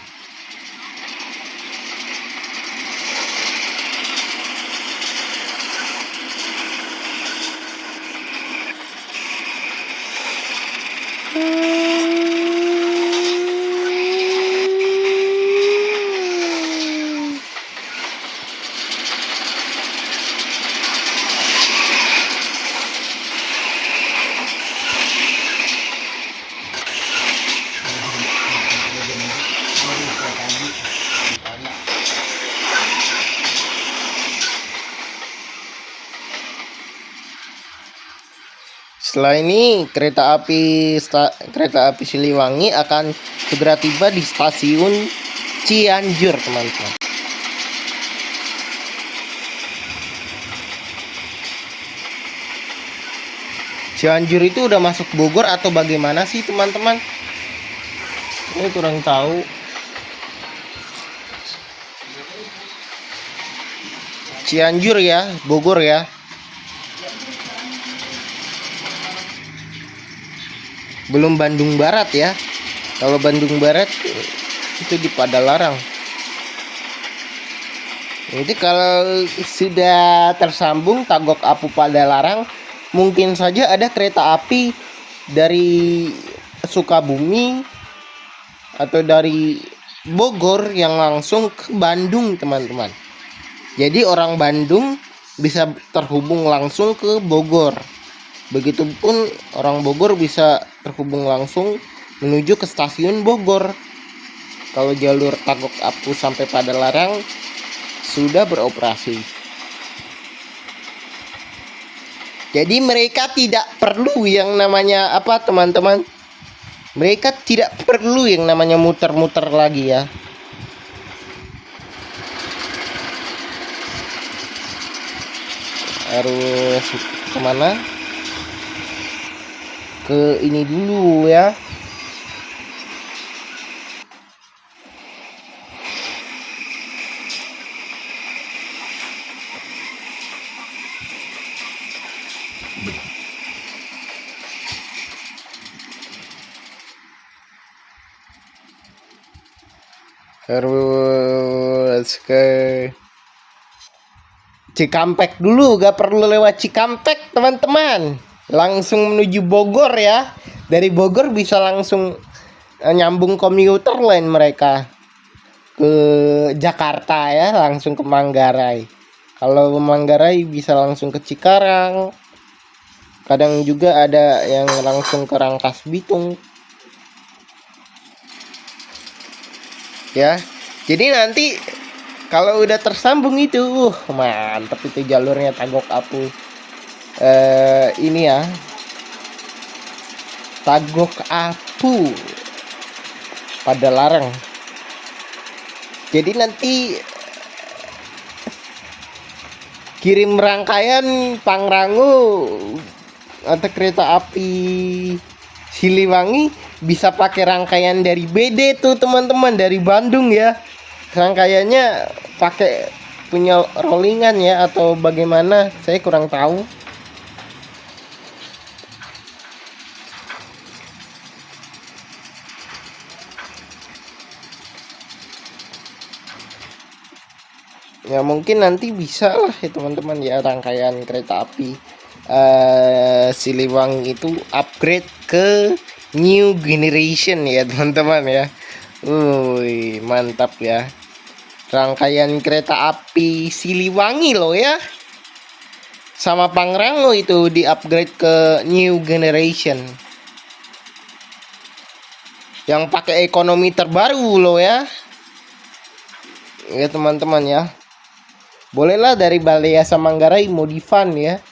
Setelah ini kereta api Siliwangi akan segera tiba di stasiun Cianjur teman-teman. Cianjur itu udah masuk Bogor atau bagaimana sih teman-teman? Ini kurang tahu. Cianjur ya, Bogor ya. Belum Bandung Barat ya. Kalau Bandung Barat itu di Padalarang. Jadi kalau sudah tersambung Tagok Apu Padalarang, mungkin saja ada kereta api dari Sukabumi atau dari Bogor yang langsung ke Bandung teman-teman. Jadi orang Bandung bisa terhubung langsung ke Bogor. Begitupun orang Bogor bisa terhubung langsung menuju ke stasiun Bogor. Kalau jalur Tagok Apu sampai Padalarang sudah beroperasi. Jadi mereka tidak perlu yang namanya apa teman-teman? Mereka tidak perlu yang namanya muter-muter lagi ya. Harus kemana? Ke ini dulu ya. Harus ke Cikampek dulu, gak perlu lewat Cikampek teman-teman, langsung menuju Bogor ya. Dari Bogor bisa langsung nyambung komuter lain mereka ke Jakarta ya, langsung ke Manggarai. Kalau Manggarai bisa langsung ke Cikarang, kadang juga ada yang langsung ke Rangkas Bitung ya. Jadi nanti Kalau udah tersambung itu, mantep itu jalurnya Tagok Apu. Ini ya, Tagok Apu pada larang. Jadi nanti kirim rangkaian Pangrango atau kereta api Siliwangi bisa pakai rangkaian dari BD tuh teman-teman, dari Bandung ya. Rangkaiannya pakai punya rollingan ya atau bagaimana, saya kurang tahu. Ya mungkin nanti bisa lah ya teman-teman ya, rangkaian kereta api Siliwangi itu upgrade ke new generation ya teman-teman ya. Wih, mantap ya. Rangkaian kereta api Siliwangi loh ya. Sama Pangrango itu di upgrade ke new generation. Yang pakai ekonomi terbaru loh ya. Ya teman-teman ya. Bolehlah dari Balai Yasa Manggarai modifan ya.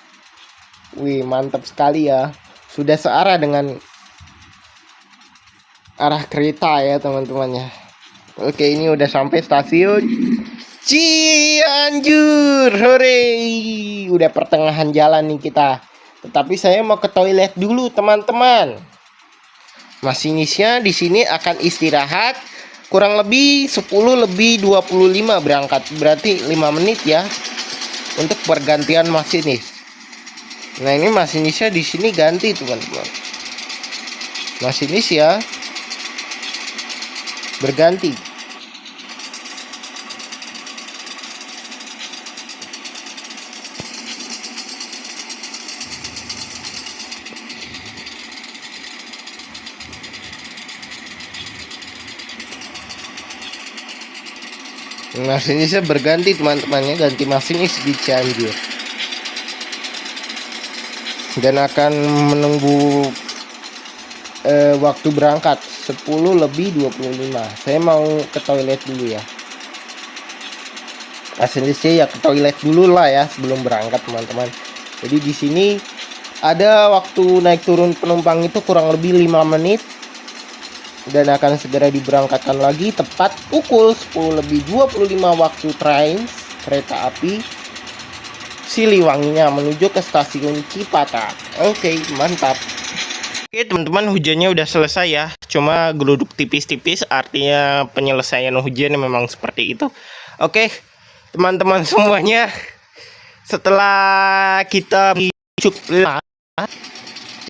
Wih, mantap sekali ya. Sudah searah dengan arah kereta ya teman-teman ya. Oke, ini udah sampai stasiun Cianjur. Hore. Udah pertengahan jalan nih kita. Tetapi saya mau ke toilet dulu teman-teman. Masinisnya di sini akan istirahat kurang lebih 10 lebih 25 berangkat, berarti 5 menit ya untuk pergantian masinis. Nah, ini masinisnya di sini ganti teman-teman. Masinis ya berganti. Masinisnya berganti teman-temannya, ganti masinis di Cianjur. Dan akan menunggu waktu berangkat 10 lebih 25. Saya mau ke toilet dulu ya. Masinisnya ya ke toilet dulu lah ya sebelum berangkat teman-teman. Jadi di sini ada waktu naik turun penumpang itu kurang lebih 5 menit. Dan akan segera diberangkatkan lagi tepat pukul 10 lebih 25 waktu train kereta api Siliwanginya menuju ke stasiun Cipatat. Oke, mantap. Oke teman-teman, hujannya udah selesai ya. Cuma geluduk tipis-tipis, artinya penyelesaian hujan memang seperti itu. Oke teman-teman semuanya, setelah kita cukup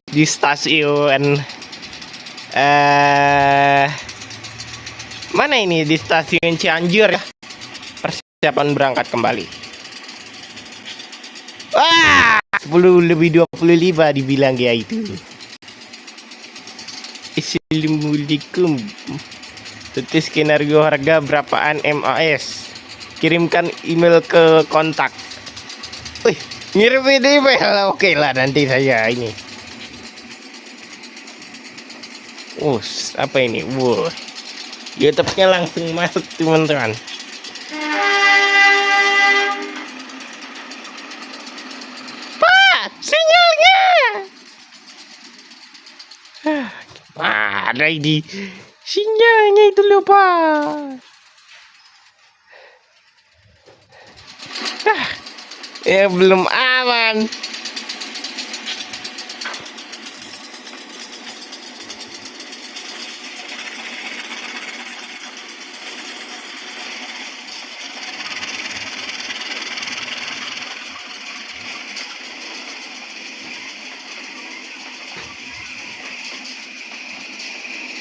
di stasiun mana ini, di stasiun Cianjur ya, persiapan berangkat kembali. Wah, 10 lebih 25 dibilang ya itu. Assalamualaikum. Tulis skenario harga berapaan MAS. Kirimkan email ke kontak. Wih, ngirim email. Oke lah, nanti saya ini. Apa ini? YouTube-nya langsung masuk teman-teman. Pak, sinyalnya. Ada ini sinyalnya itu loh Pak. Ya belum aman.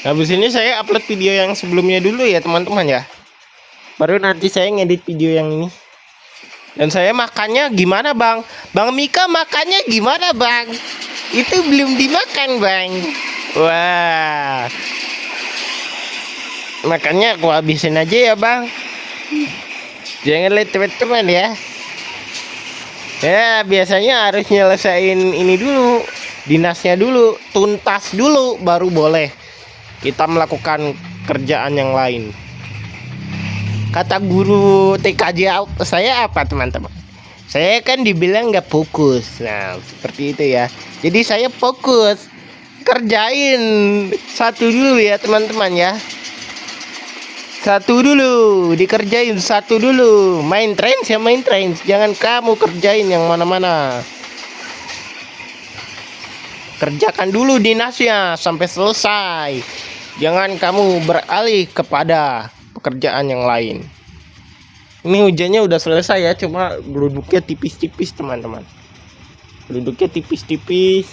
Habis ini saya upload video yang sebelumnya dulu ya teman-teman ya. Baru nanti saya ngedit video yang ini. Dan saya makannya gimana bang? Bang Mika makannya gimana bang? Itu belum dimakan bang. Wah, makannya aku habisin aja ya bang. Jangan lihat teman-teman ya. Ya biasanya harus nyelesain ini dulu, dinasnya dulu, tuntas dulu, baru boleh kita melakukan kerjaan yang lain. Kata guru TKJ saya apa teman-teman? Saya kan dibilang nggak fokus. Nah seperti itu ya. Jadi saya fokus kerjain satu dulu ya teman-teman ya. Satu dulu dikerjain, satu dulu. Main trains ya main trains. Jangan kamu kerjain yang mana-mana. Kerjakan dulu dinasnya sampai selesai. Jangan kamu beralih kepada pekerjaan yang lain. Ini hujannya udah selesai ya, cuma geluduknya tipis-tipis teman-teman. Geluduknya tipis-tipis.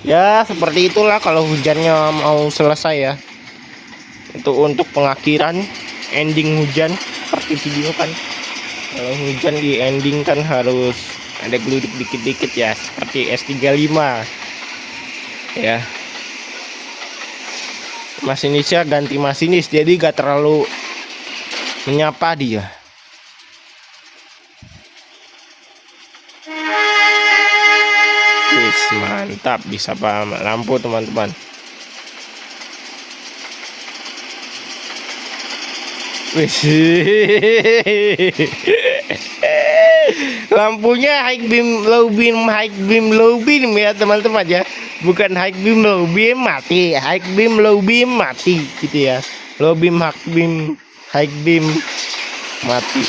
Ya seperti itulah kalau hujannya mau selesai ya. Itu untuk pengakhiran ending hujan seperti video kan. Kalau hujan di ending kan harus ada geluduk dikit-dikit ya, seperti S35 ya. Masinisnya ganti masinis, jadi gak terlalu menyapa dia. Wis, mantap, bisa paham lampu teman-teman. Wis. Lampunya high beam, low beam, high beam, low beam ya teman-teman ya. Bukan high beam, low beam mati, high beam, low beam mati gitu ya. Low beam, high beam mati.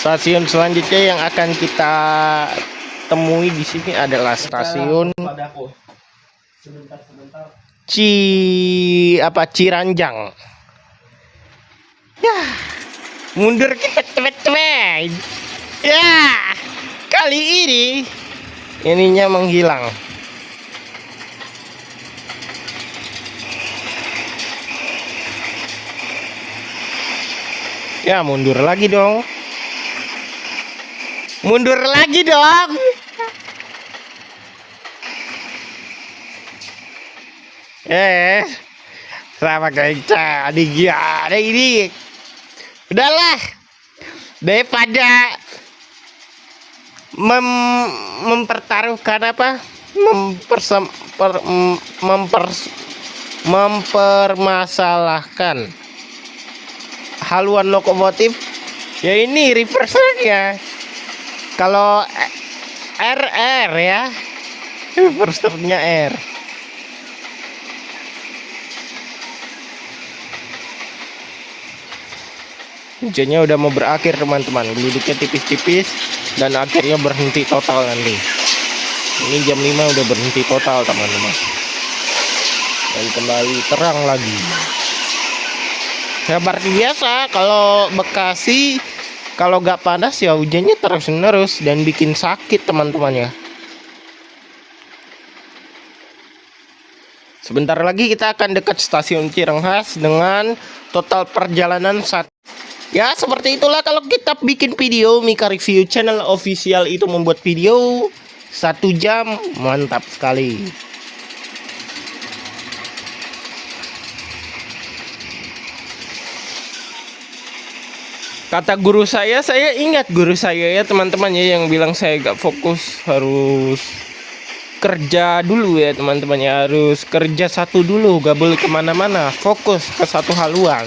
Stasiun selanjutnya yang akan kita temui di sini adalah stasiun Ciranjang. Ya, mundur kita cepet-cepet. Ya, kali ini ininya menghilang. Ya, mundur lagi dong. Mundur lagi dong. Sama kencang ada ini. Udahlah, daripada mempertaruhkan apa, mempermasalahkan haluan lokomotif, ya ini reversernya. Kalau RR ya, reversernya R. Hujannya udah mau berakhir teman-teman, geluduknya tipis-tipis dan akhirnya berhenti total nanti. Ini jam 5 udah berhenti total teman-teman, dan kembali terang lagi. Seperti biasa kalau Bekasi, kalau gak panas ya hujannya terus-menerus dan bikin sakit teman-teman ya. Sebentar lagi kita akan dekat stasiun Cirenghas dengan total perjalanan ya seperti itulah kalau kita bikin video. Mika Review Channel official itu membuat video 1 jam, mantap sekali. Kata guru saya ingat guru saya ya teman-teman ya, yang bilang saya gak fokus, harus kerja dulu ya teman-teman ya, harus kerja satu dulu, gak boleh kemana-mana, fokus ke satu haluan.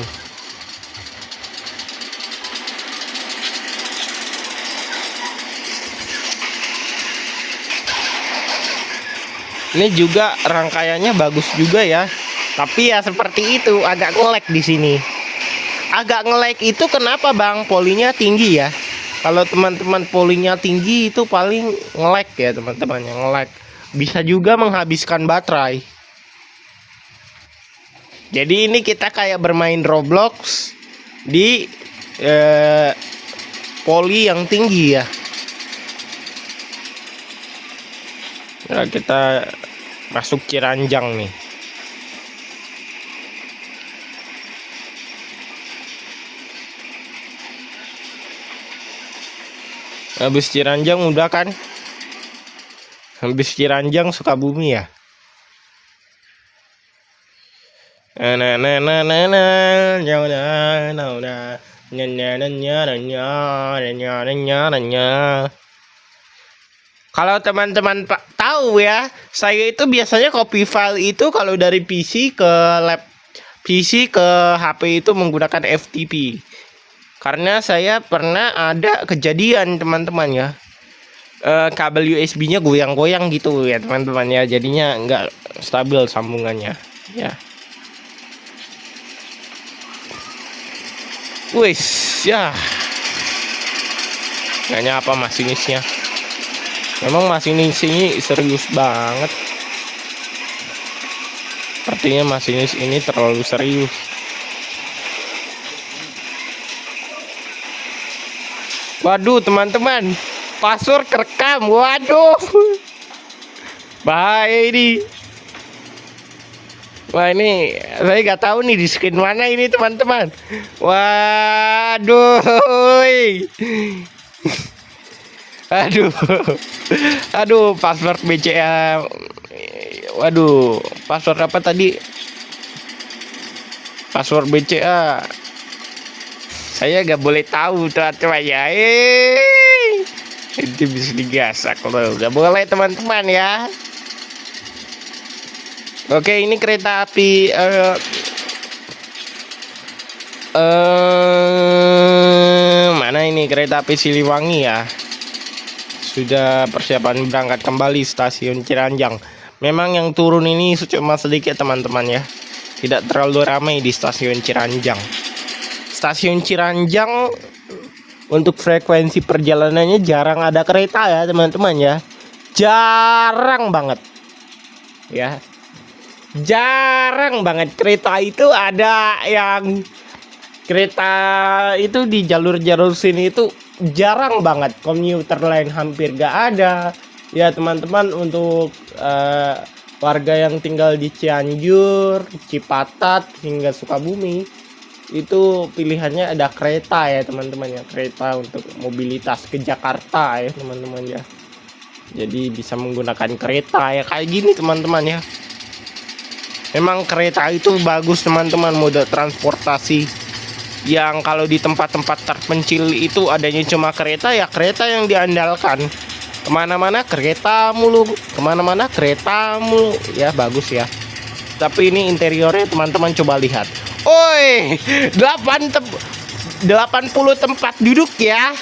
Ini juga rangkaiannya bagus juga ya. Tapi ya seperti itu, agak nge-lag di sini. Agak nge-lag itu kenapa Bang? Polinya tinggi ya. Kalau teman-teman polinya tinggi itu paling nge-lag ya teman-teman, yang nge-lag. Bisa juga menghabiskan baterai. Jadi ini kita kayak bermain Roblox di poli yang tinggi ya. Nah, kita masuk Ciranjang nih. Habis Ciranjang udah kan? Habis Ciranjang Sukabumi ya. Kalau teman-teman tahu ya, saya itu biasanya copy file itu kalau dari PC ke PC ke HP itu menggunakan FTP. Karena saya pernah ada kejadian teman-teman ya. Kabel USB-nya goyang-goyang gitu ya teman-teman ya. Jadinya nggak stabil sambungannya ya. Wis ya. Kayaknya apa masinisnya? Memang masinis ini serius banget. Artinya masinis ini terlalu serius. Waduh teman-teman, password kerekam. Waduh, bahaya ini. Wah ini saya nggak tahu nih di screen mana ini teman-teman. Waduh, aduh, aduh password BCA. Waduh, password apa tadi? Password BCA. Saya nggak boleh tahu teman-teman ya. Itu bisa digasak loh. Nggak boleh teman-teman ya. Oke, ini kereta api mana ini kereta api Siliwangi ya. Sudah persiapan berangkat kembali stasiun Ciranjang. Memang yang turun ini cuma sedikit teman-teman ya. Tidak terlalu ramai di stasiun Ciranjang. Stasiun Ciranjang untuk frekuensi perjalanannya jarang ada kereta ya teman-teman ya. Jarang banget. Ya. Jarang banget kereta itu ada yang kereta itu di jalur-jalur sini itu jarang banget. Komuter lain hampir gak ada. Ya teman-teman, untuk warga yang tinggal di Cianjur, Cipatat hingga Sukabumi itu pilihannya ada kereta ya teman-teman ya, kereta untuk mobilitas ke Jakarta ya teman-teman ya. Jadi bisa menggunakan kereta ya kayak gini teman-teman ya. Memang kereta itu bagus teman-teman, moda transportasi yang kalau di tempat-tempat terpencil itu adanya cuma kereta ya, kereta yang diandalkan. Kemana-mana kereta mulu, kemana-mana kereta mulu ya, bagus ya. Tapi ini interiornya teman-teman coba lihat. Oi, 80 tempat duduk ya.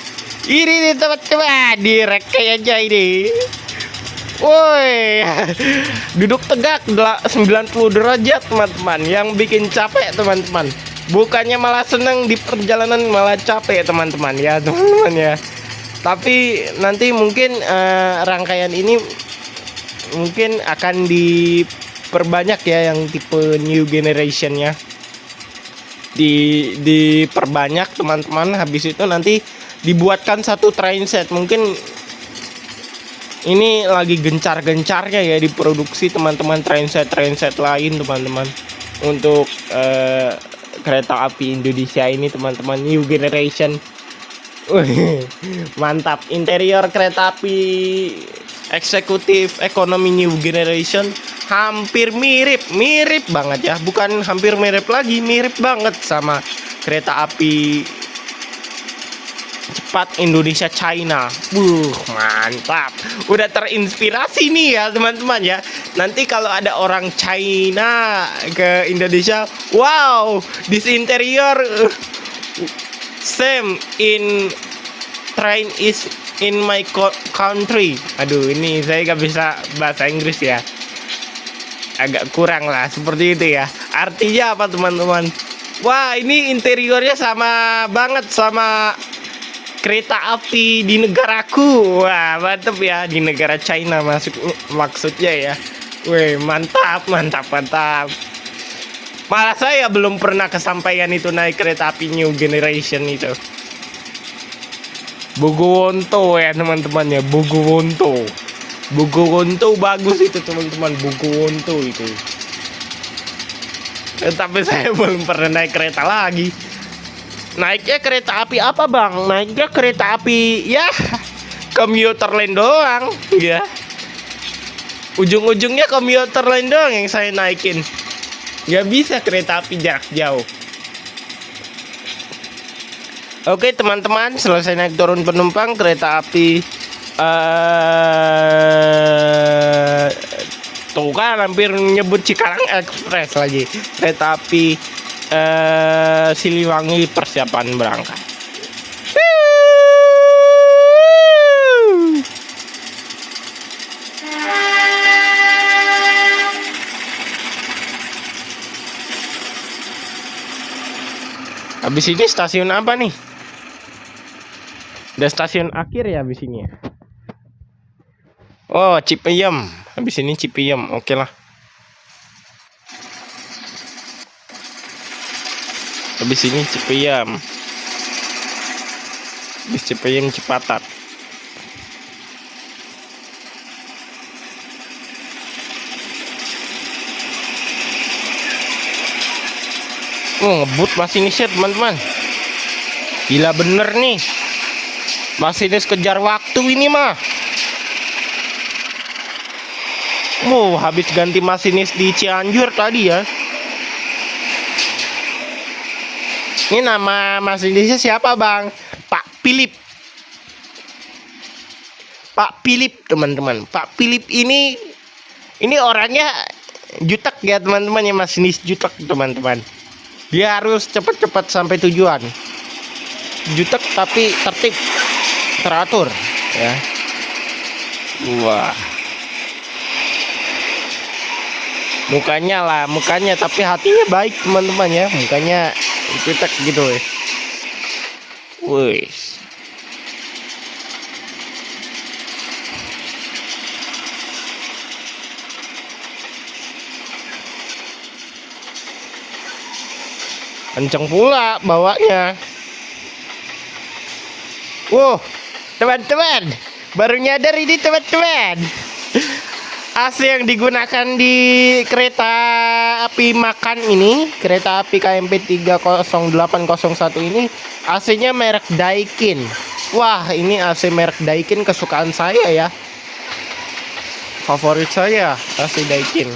Ini nih teman-teman, direke aja ini. Woi, duduk tegak 90 derajat teman-teman. Yang bikin capek teman-teman, bukannya malah seneng di perjalanan, malah capek teman-teman ya teman-teman ya. Tapi nanti mungkin rangkaian ini mungkin akan diperbanyak ya, yang tipe new generation-nya diperbanyak teman-teman. Habis itu nanti dibuatkan satu train set. Mungkin ini lagi gencar-gencarnya ya diproduksi teman-teman, train set lain teman-teman untuk kereta api Indonesia ini teman-teman, new generation. Mantap. Interior kereta api eksekutif ekonomi new generation hampir mirip banget ya, bukan hampir mirip lagi, mirip banget sama kereta api cepat Indonesia China. Mantap. Udah terinspirasi nih ya teman-teman ya. Nanti kalau ada orang China ke Indonesia, wow, this interior same in train is in my country. Aduh, ini saya gak bisa bahasa Inggris ya, agak kurang lah seperti itu ya. Artinya apa teman-teman? Wah, ini interiornya sama banget sama kereta api di negaraku. Wah, mantap ya, di negara China maksudnya ya. Wih, mantap. Malah saya belum pernah kesampaian itu naik kereta api new generation itu. Bogowonto ya teman-teman ya, Bogowonto bagus itu teman-teman, Bogowonto itu. Tapi saya belum pernah naik kereta lagi. Naiknya kereta api apa bang? Naiknya kereta api ya komuter lain doang ya. Ujung-ujungnya komuter lain doang yang saya naikin. Gak bisa kereta api jarak jauh. Oke teman-teman, selesai naik turun penumpang kereta api tuh kan hampir nyebut Cikarang Express lagi. Kereta api Siliwangi persiapan berangkat. Habis ini stasiun apa nih? Udah stasiun akhir ya habis ini ya. Oh, Cipayam. Habis ini Cipayam. Oke lah. Habis ini Cipayam. Habis Cipayam Cipatat. Oh, ngebut masinisnya teman-teman. Gila bener nih. Masinis kejar waktu ini mah. Habis ganti masinis di Cianjur tadi ya. Ini nama masinisnya siapa bang? Pak Philip. Pak Philip teman-teman. Pak Philip ini orangnya jutek ya teman-teman ya, masinis jutek teman-teman. Dia harus cepat-cepat sampai tujuan. Jutek tapi tertib, teratur ya. Wah. Mukanya tapi hatinya baik teman-teman ya. Mukanya jutek gitu ya. Wih. Kenceng pula bawanya. Wow, teman-teman, baru nyadar ini teman-teman. AC yang digunakan di kereta api makan ini, kereta api KMP 30801 ini, AC-nya merek Daikin. Wah, ini AC merek Daikin kesukaan saya ya. Favorit saya, AC Daikin.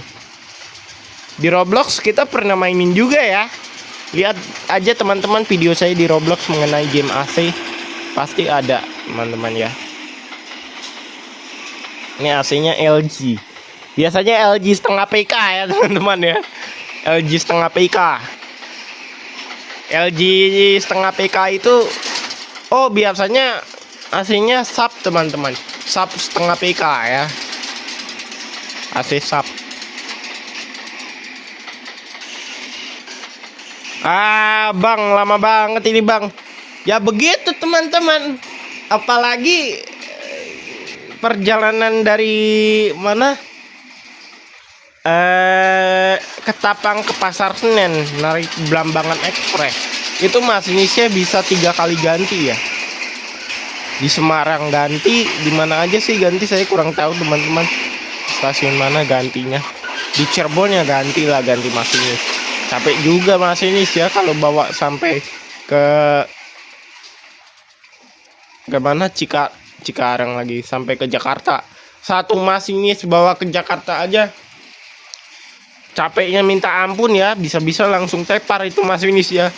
Di Roblox kita pernah mainin juga ya. Lihat aja teman-teman video saya di Roblox mengenai game AC. Pasti ada teman-teman ya. Ini AC-nya LG. Biasanya LG setengah PK ya teman-teman ya. LG setengah PK. LG setengah PK itu biasanya AC-nya sub teman-teman. Sub setengah PK ya. AC sub. Bang, lama banget ini bang. Ya begitu teman-teman. Apalagi perjalanan dari mana? Ketapang ke Pasar Senen narik Blambangan Express. Itu masinisnya bisa 3 kali ganti ya. Di Semarang ganti, di mana aja sih ganti saya kurang tahu teman-teman. Stasiun mana gantinya? Di Cirebon ya ganti masinis. Capek juga masinis ya kalau bawa sampai ke mana Cikarang lagi sampai ke Jakarta. Satu masinis bawa ke Jakarta aja capeknya minta ampun ya, bisa-bisa langsung tepar itu masinis ya.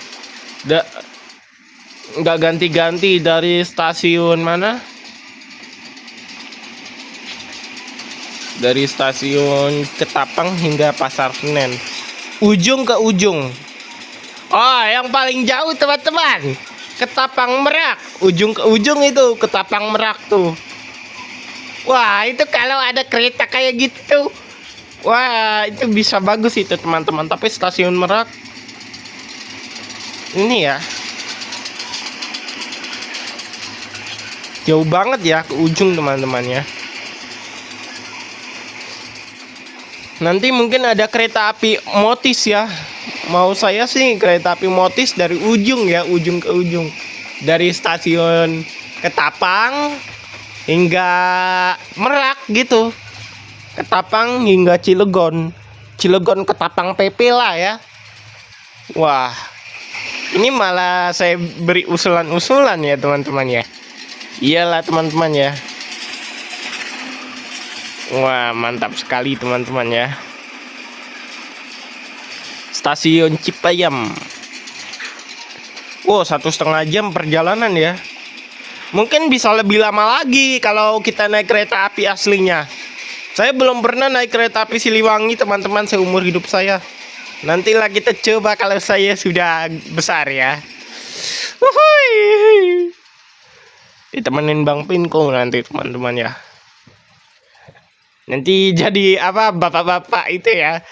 Nggak ganti-ganti dari stasiun mana? Dari stasiun Ketapang hingga Pasar Senen. Ujung ke ujung. Yang paling jauh teman-teman, Ketapang Merak. Ujung ke ujung itu Ketapang Merak tuh. Wah, itu kalau ada kereta kayak gitu tuh, wah, itu bisa bagus itu teman-teman. Tapi stasiun Merak ini ya jauh banget ya ke ujung teman-teman ya. Nanti mungkin ada kereta api Motis ya. Mau saya sih kereta api Motis dari ujung ya, ujung ke ujung. Dari stasiun Ketapang hingga Merak gitu. Ketapang hingga Cilegon. Cilegon Ketapang PP lah ya. Wah, ini malah saya beri usulan-usulan ya teman-teman ya. Iyalah teman-teman ya. Wah, mantap sekali teman-teman ya. Stasiun Cipayam. Wow, 1,5 jam perjalanan ya. Mungkin bisa lebih lama lagi kalau kita naik kereta api aslinya. Saya belum pernah naik kereta api Siliwangi teman-teman seumur hidup saya. Nantilah kita coba kalau saya sudah besar ya. Wuhui. Ditemenin Bang Pinkung nanti teman-teman ya. Nanti jadi apa bapak-bapak itu ya.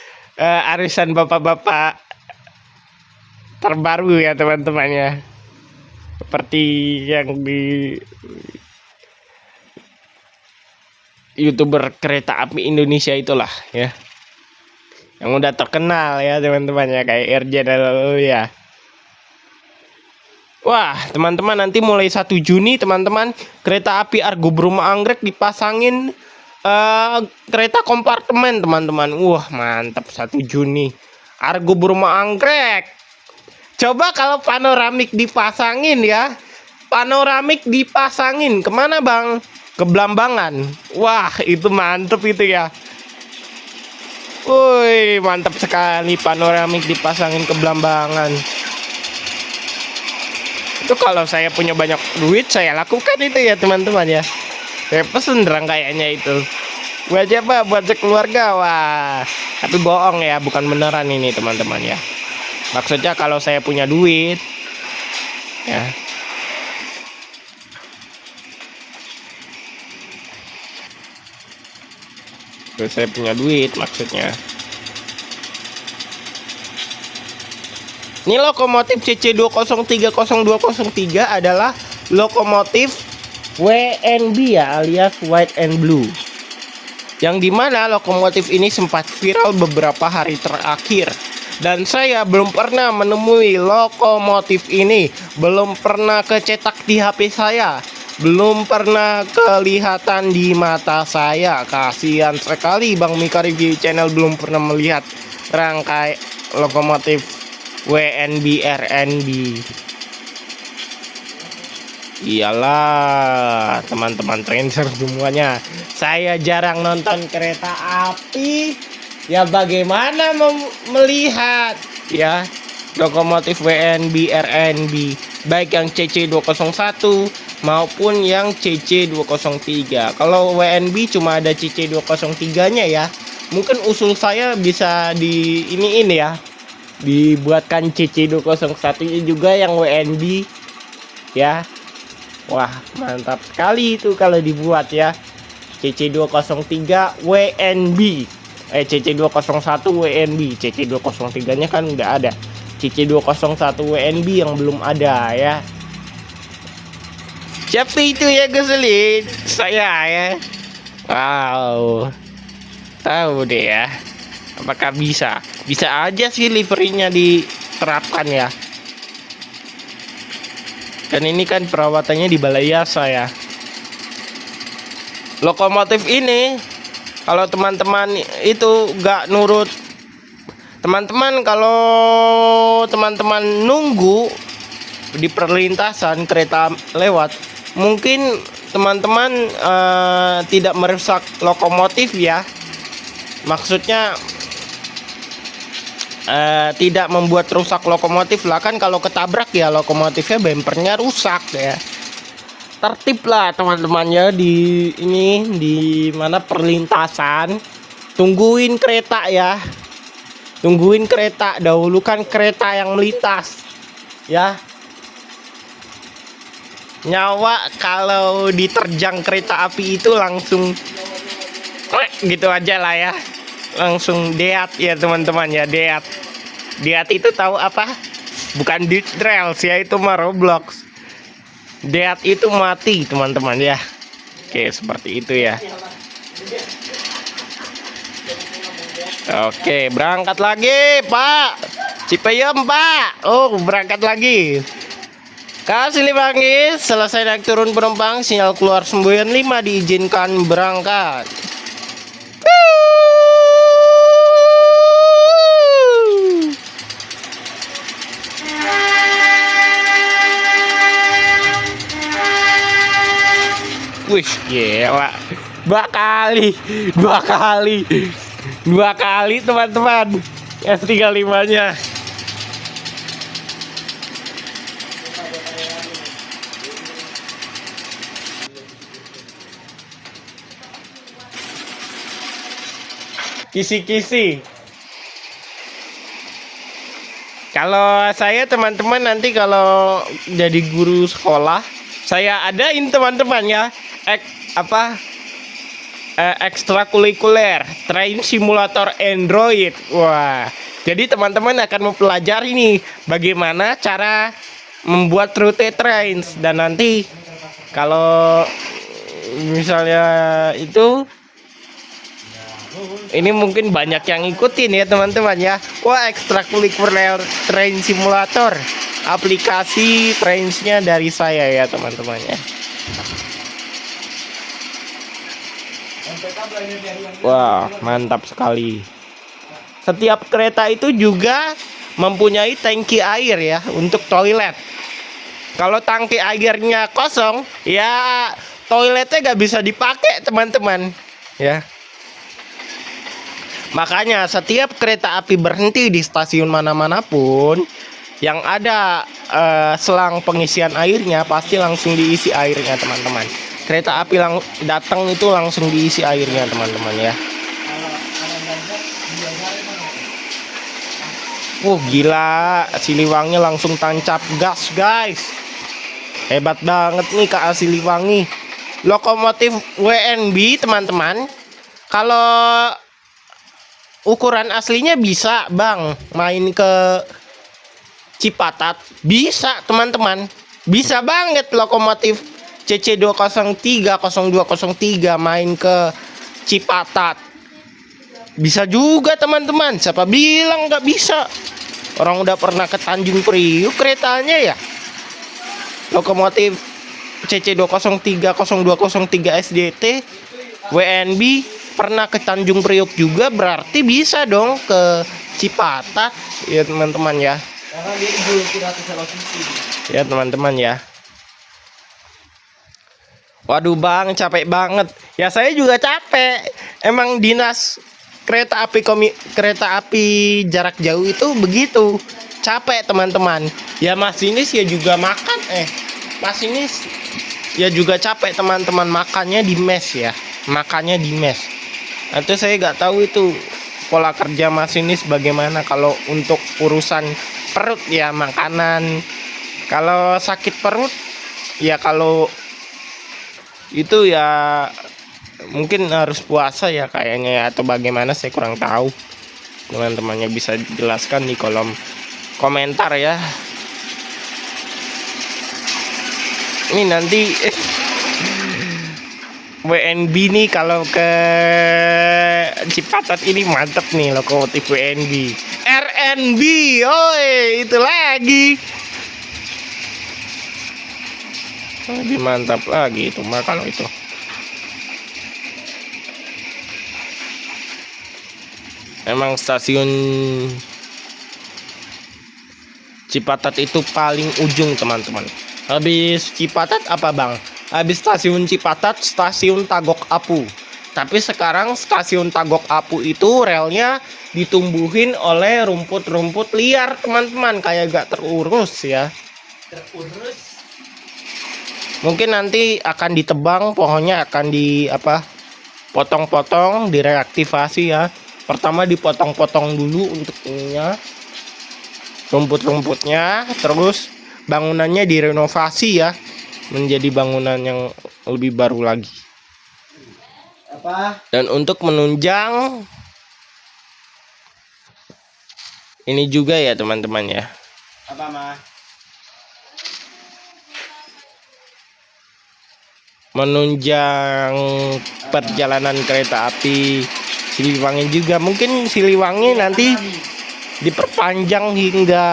Arisan bapak-bapak terbaru ya teman-teman ya. Seperti yang di YouTuber kereta api Indonesia itulah ya. Yang udah terkenal ya teman-teman ya, kayak Erjen ya. Wah, teman-teman, nanti mulai 1 Juni teman-teman, kereta api Argo Bromo Anggrek dipasangin kereta kompartemen teman-teman. Wah, mantap, 1 Juni Argo Bromo Anggrek. Coba kalau panoramik dipasangin ya. Panoramik dipasangin kemana Bang? Ke Blambangan. Wah, itu mantep itu ya. Woi, mantap sekali panoramik dipasangin ke Blambangan. Itu kalau saya punya banyak duit, saya lakukan itu ya teman-teman ya. Saya pesen rangkaiannya itu. Buat siapa? Buat sekeluarga. Wah, tapi bohong ya, bukan beneran ini teman-teman ya. Maksudnya kalau saya punya duit ya. Kalau saya punya duit maksudnya. Ini lokomotif CC20300203 adalah lokomotif WNB ya, alias White and Blue. Yang dimana lokomotif ini sempat viral beberapa hari terakhir. Dan saya belum pernah menemui lokomotif ini. Belum pernah kecetak di HP saya. Belum pernah kelihatan di mata saya. Kasihan sekali Bang Mika Review Channel belum pernah melihat rangkai lokomotif WNB RNB. Iyalah teman-teman trainser semuanya, saya jarang nonton kereta api ya, bagaimana melihat ya lokomotif WNB RNB, baik yang CC201 maupun yang CC203. Kalau WNB cuma ada CC203 nya ya. Mungkin usul saya bisa di ini ya, dibuatkan CC201 juga yang WNB ya. Wah, mantap sekali itu kalau dibuat ya. CC203 WNB. CC201 WNB. CC203 nya kan udah ada. CC201 WNB yang belum ada ya. Siapa itu ya kesulit? Saya ya. Wow. Tahu deh ya. Apakah bisa? Bisa aja sih liverinya diterapkan ya. Dan ini kan perawatannya di Balai Yasa ya. Lokomotif ini kalau teman-teman itu gak nurut, teman-teman kalau teman-teman nunggu di perlintasan kereta lewat, mungkin teman-teman tidak merusak lokomotif ya. Maksudnya tidak membuat rusak lokomotif lah, kan kalau ketabrak ya lokomotifnya bempernya rusak ya. Tertib lah teman-temannya di ini, di mana perlintasan, tungguin kereta ya, tungguin kereta, dahulukan kereta yang melintas ya. Nyawa kalau diterjang kereta api itu langsung gitu aja lah ya, langsung deat ya teman-teman ya. Deat itu tahu apa? Bukan Dead Rails ya, itu mah Roblox. Deat itu mati teman-teman ya. Oke, seperti itu ya. Oke, berangkat lagi Pak Cipayem Pak. Oh, berangkat lagi. Kasih Bangis, selesai naik turun penumpang, sinyal keluar semboyan 5 diizinkan berangkat. Wih, gila. Dua kali teman-teman. S35-nya. Kisi-kisi. Kalau saya teman-teman nanti kalau jadi guru sekolah, saya adain teman-teman ya ekstrakurikuler train simulator Android. Wah, jadi teman-teman akan mempelajari nih bagaimana cara membuat rute trains, dan nanti kalau misalnya itu ini mungkin banyak yang ikutin ya teman-teman ya. Wah, ekstrakurikuler train simulator, aplikasi trainsnya dari saya ya teman-teman ya. Wah, mantap sekali. Setiap kereta itu juga mempunyai tangki air ya untuk toilet. Kalau tangki airnya kosong, ya toiletnya gak bisa dipakai teman-teman ya. Makanya setiap kereta api berhenti di stasiun mana-manapun yang ada selang pengisian airnya, pasti langsung diisi airnya teman-teman. Kereta api datang itu langsung diisi airnya teman-teman ya. Gila, Siliwangi langsung tancap gas guys. Hebat banget nih Kak Siliwangi. Lokomotif WNB teman-teman. Kalau ukuran aslinya bisa bang main ke Cipatat, bisa teman-teman, bisa banget lokomotif CC203 0203 main ke Cipatat, bisa juga teman-teman. Siapa bilang nggak bisa? Orang udah pernah ke Tanjung Priuk keretanya ya. Lokomotif CC203 0203 SDT WNB pernah ke Tanjung Priuk juga, berarti bisa dong ke Cipatat ya teman-teman ya. Karena dia belum tidak ke Velocity. Ya teman-teman ya. Waduh bang, capek banget. Ya saya juga capek. Emang dinas kereta api jarak jauh itu begitu. Capek teman-teman. Ya masinis ya juga makan masinis ya juga capek teman-teman, makannya di mes ya. Makannya di mes. Nanti saya nggak tahu itu pola kerja masinis bagaimana kalau untuk urusan perut ya, makanan. Kalau sakit perut ya, kalau itu ya mungkin harus puasa ya kayaknya ya, atau bagaimana saya kurang tahu. Teman-temannya bisa dijelaskan di kolom komentar ya. Ini nanti WNB nih kalau ke Cipatat ini mantep nih lokomotif WNB. RNB, oi itu lagi. Lebih mantap lagi itu mah kalau itu. Emang stasiun Cipatat itu paling ujung teman-teman. Habis Cipatat apa bang? Habis stasiun Cipatat stasiun Tagok Apu. Tapi sekarang stasiun Tagok Apu itu relnya ditumbuhin oleh rumput-rumput liar teman-teman, kayak gak terurus ya. Terurus. Mungkin nanti akan ditebang pohonnya, akan potong-potong, direaktivasi ya. Pertama dipotong-potong dulu untuk ininya, rumput-rumputnya, terus bangunannya direnovasi ya menjadi bangunan yang lebih baru lagi. Dan untuk menunjang ini juga ya teman-teman ya. Apa mah? Menunjang perjalanan kereta api Siliwangi juga. Mungkin Siliwangi nanti diperpanjang hingga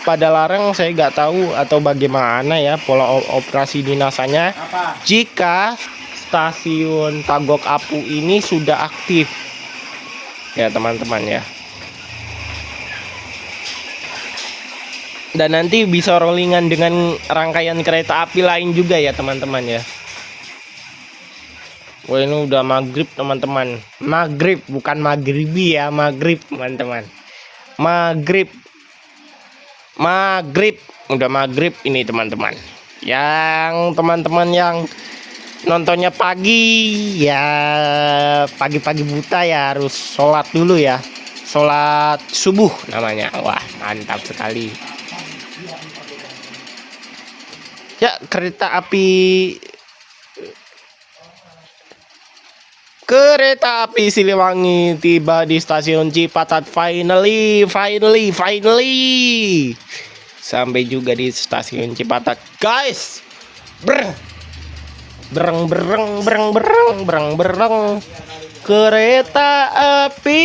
pada larang, saya nggak tahu atau bagaimana ya pola operasi dinasanya. Jika stasiun Tagok Apu ini sudah aktif ya teman-teman ya, dan nanti bisa rollingan dengan rangkaian kereta api lain juga ya teman-teman ya. Wah ini udah maghrib teman-teman, maghrib bukan maghribi ya, maghrib teman-teman. Maghrib udah maghrib ini teman-teman. Yang teman-teman yang nontonnya pagi ya, pagi-pagi buta ya harus sholat dulu ya. sholat subuh namanya. Wah, mantap sekali. Ya, kereta api Siliwangi tiba di stasiun Cipatat. Finally. Sampai juga di stasiun Cipatat, guys. Bereng. Kereta api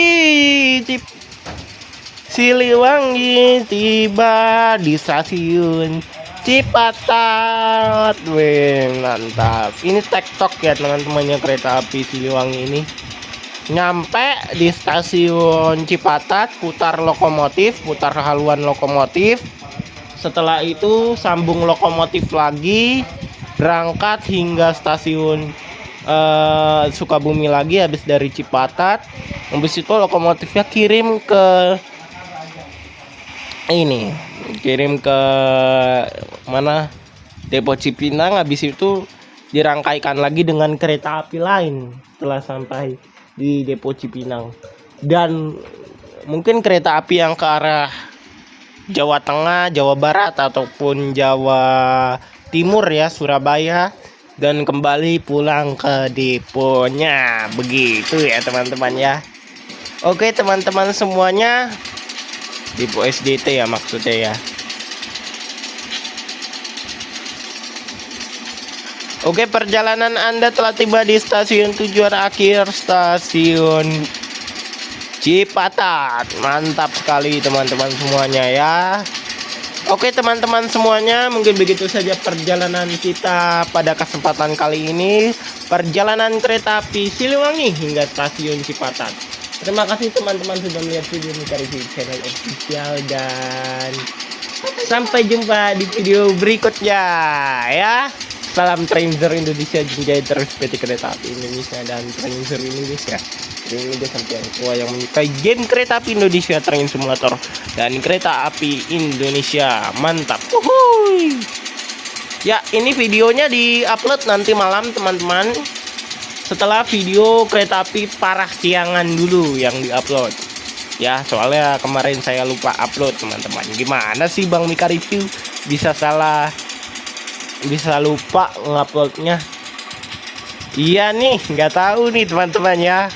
Siliwangi tiba di stasiun Cipatat. Wih, mantap. Ini tektok ya teman-temannya, kereta api Siliwangi ini. Nyampe di stasiun Cipatat, putar haluan lokomotif. Setelah itu sambung lokomotif lagi, berangkat hingga stasiun Sukabumi lagi. Habis dari Cipatat, habis itu lokomotifnya kirim ke mana, Depo Cipinang. Habis itu dirangkaikan lagi dengan kereta api lain setelah sampai di Depo Cipinang. Dan mungkin kereta api yang ke arah Jawa Tengah, Jawa Barat ataupun Jawa Timur ya, Surabaya, dan kembali pulang ke deponya. Begitu ya teman-teman ya. Oke teman-teman semuanya, depo SDT ya maksudnya ya. Oke, perjalanan Anda telah tiba di stasiun tujuan akhir, stasiun Cipatat. Mantap sekali teman-teman semuanya ya. Oke teman-teman semuanya, mungkin begitu saja perjalanan kita pada kesempatan kali ini. Perjalanan kereta api Siliwangi hingga stasiun Cipatat. Terima kasih teman-teman sudah melihat video ini dari channel official, dan sampai jumpa di video berikutnya ya. Salam Trainzer Indonesia, Jinjai terus PT Kereta Api Indonesia dan Trainzer Indonesia. Ini dia sampai yang tua yang menyukai game Kereta Api Indonesia, Train Simulator, dan Kereta Api Indonesia. Mantap. Uhuy. Ya, ini videonya di-upload nanti malam teman-teman. Setelah video Kereta Api Parahyangan dulu yang di-upload. Ya, soalnya kemarin saya lupa upload teman-teman. Gimana sih Bang Mika Review bisa lupa nguploadnya? Iya nih, nggak tahu nih teman-teman ya.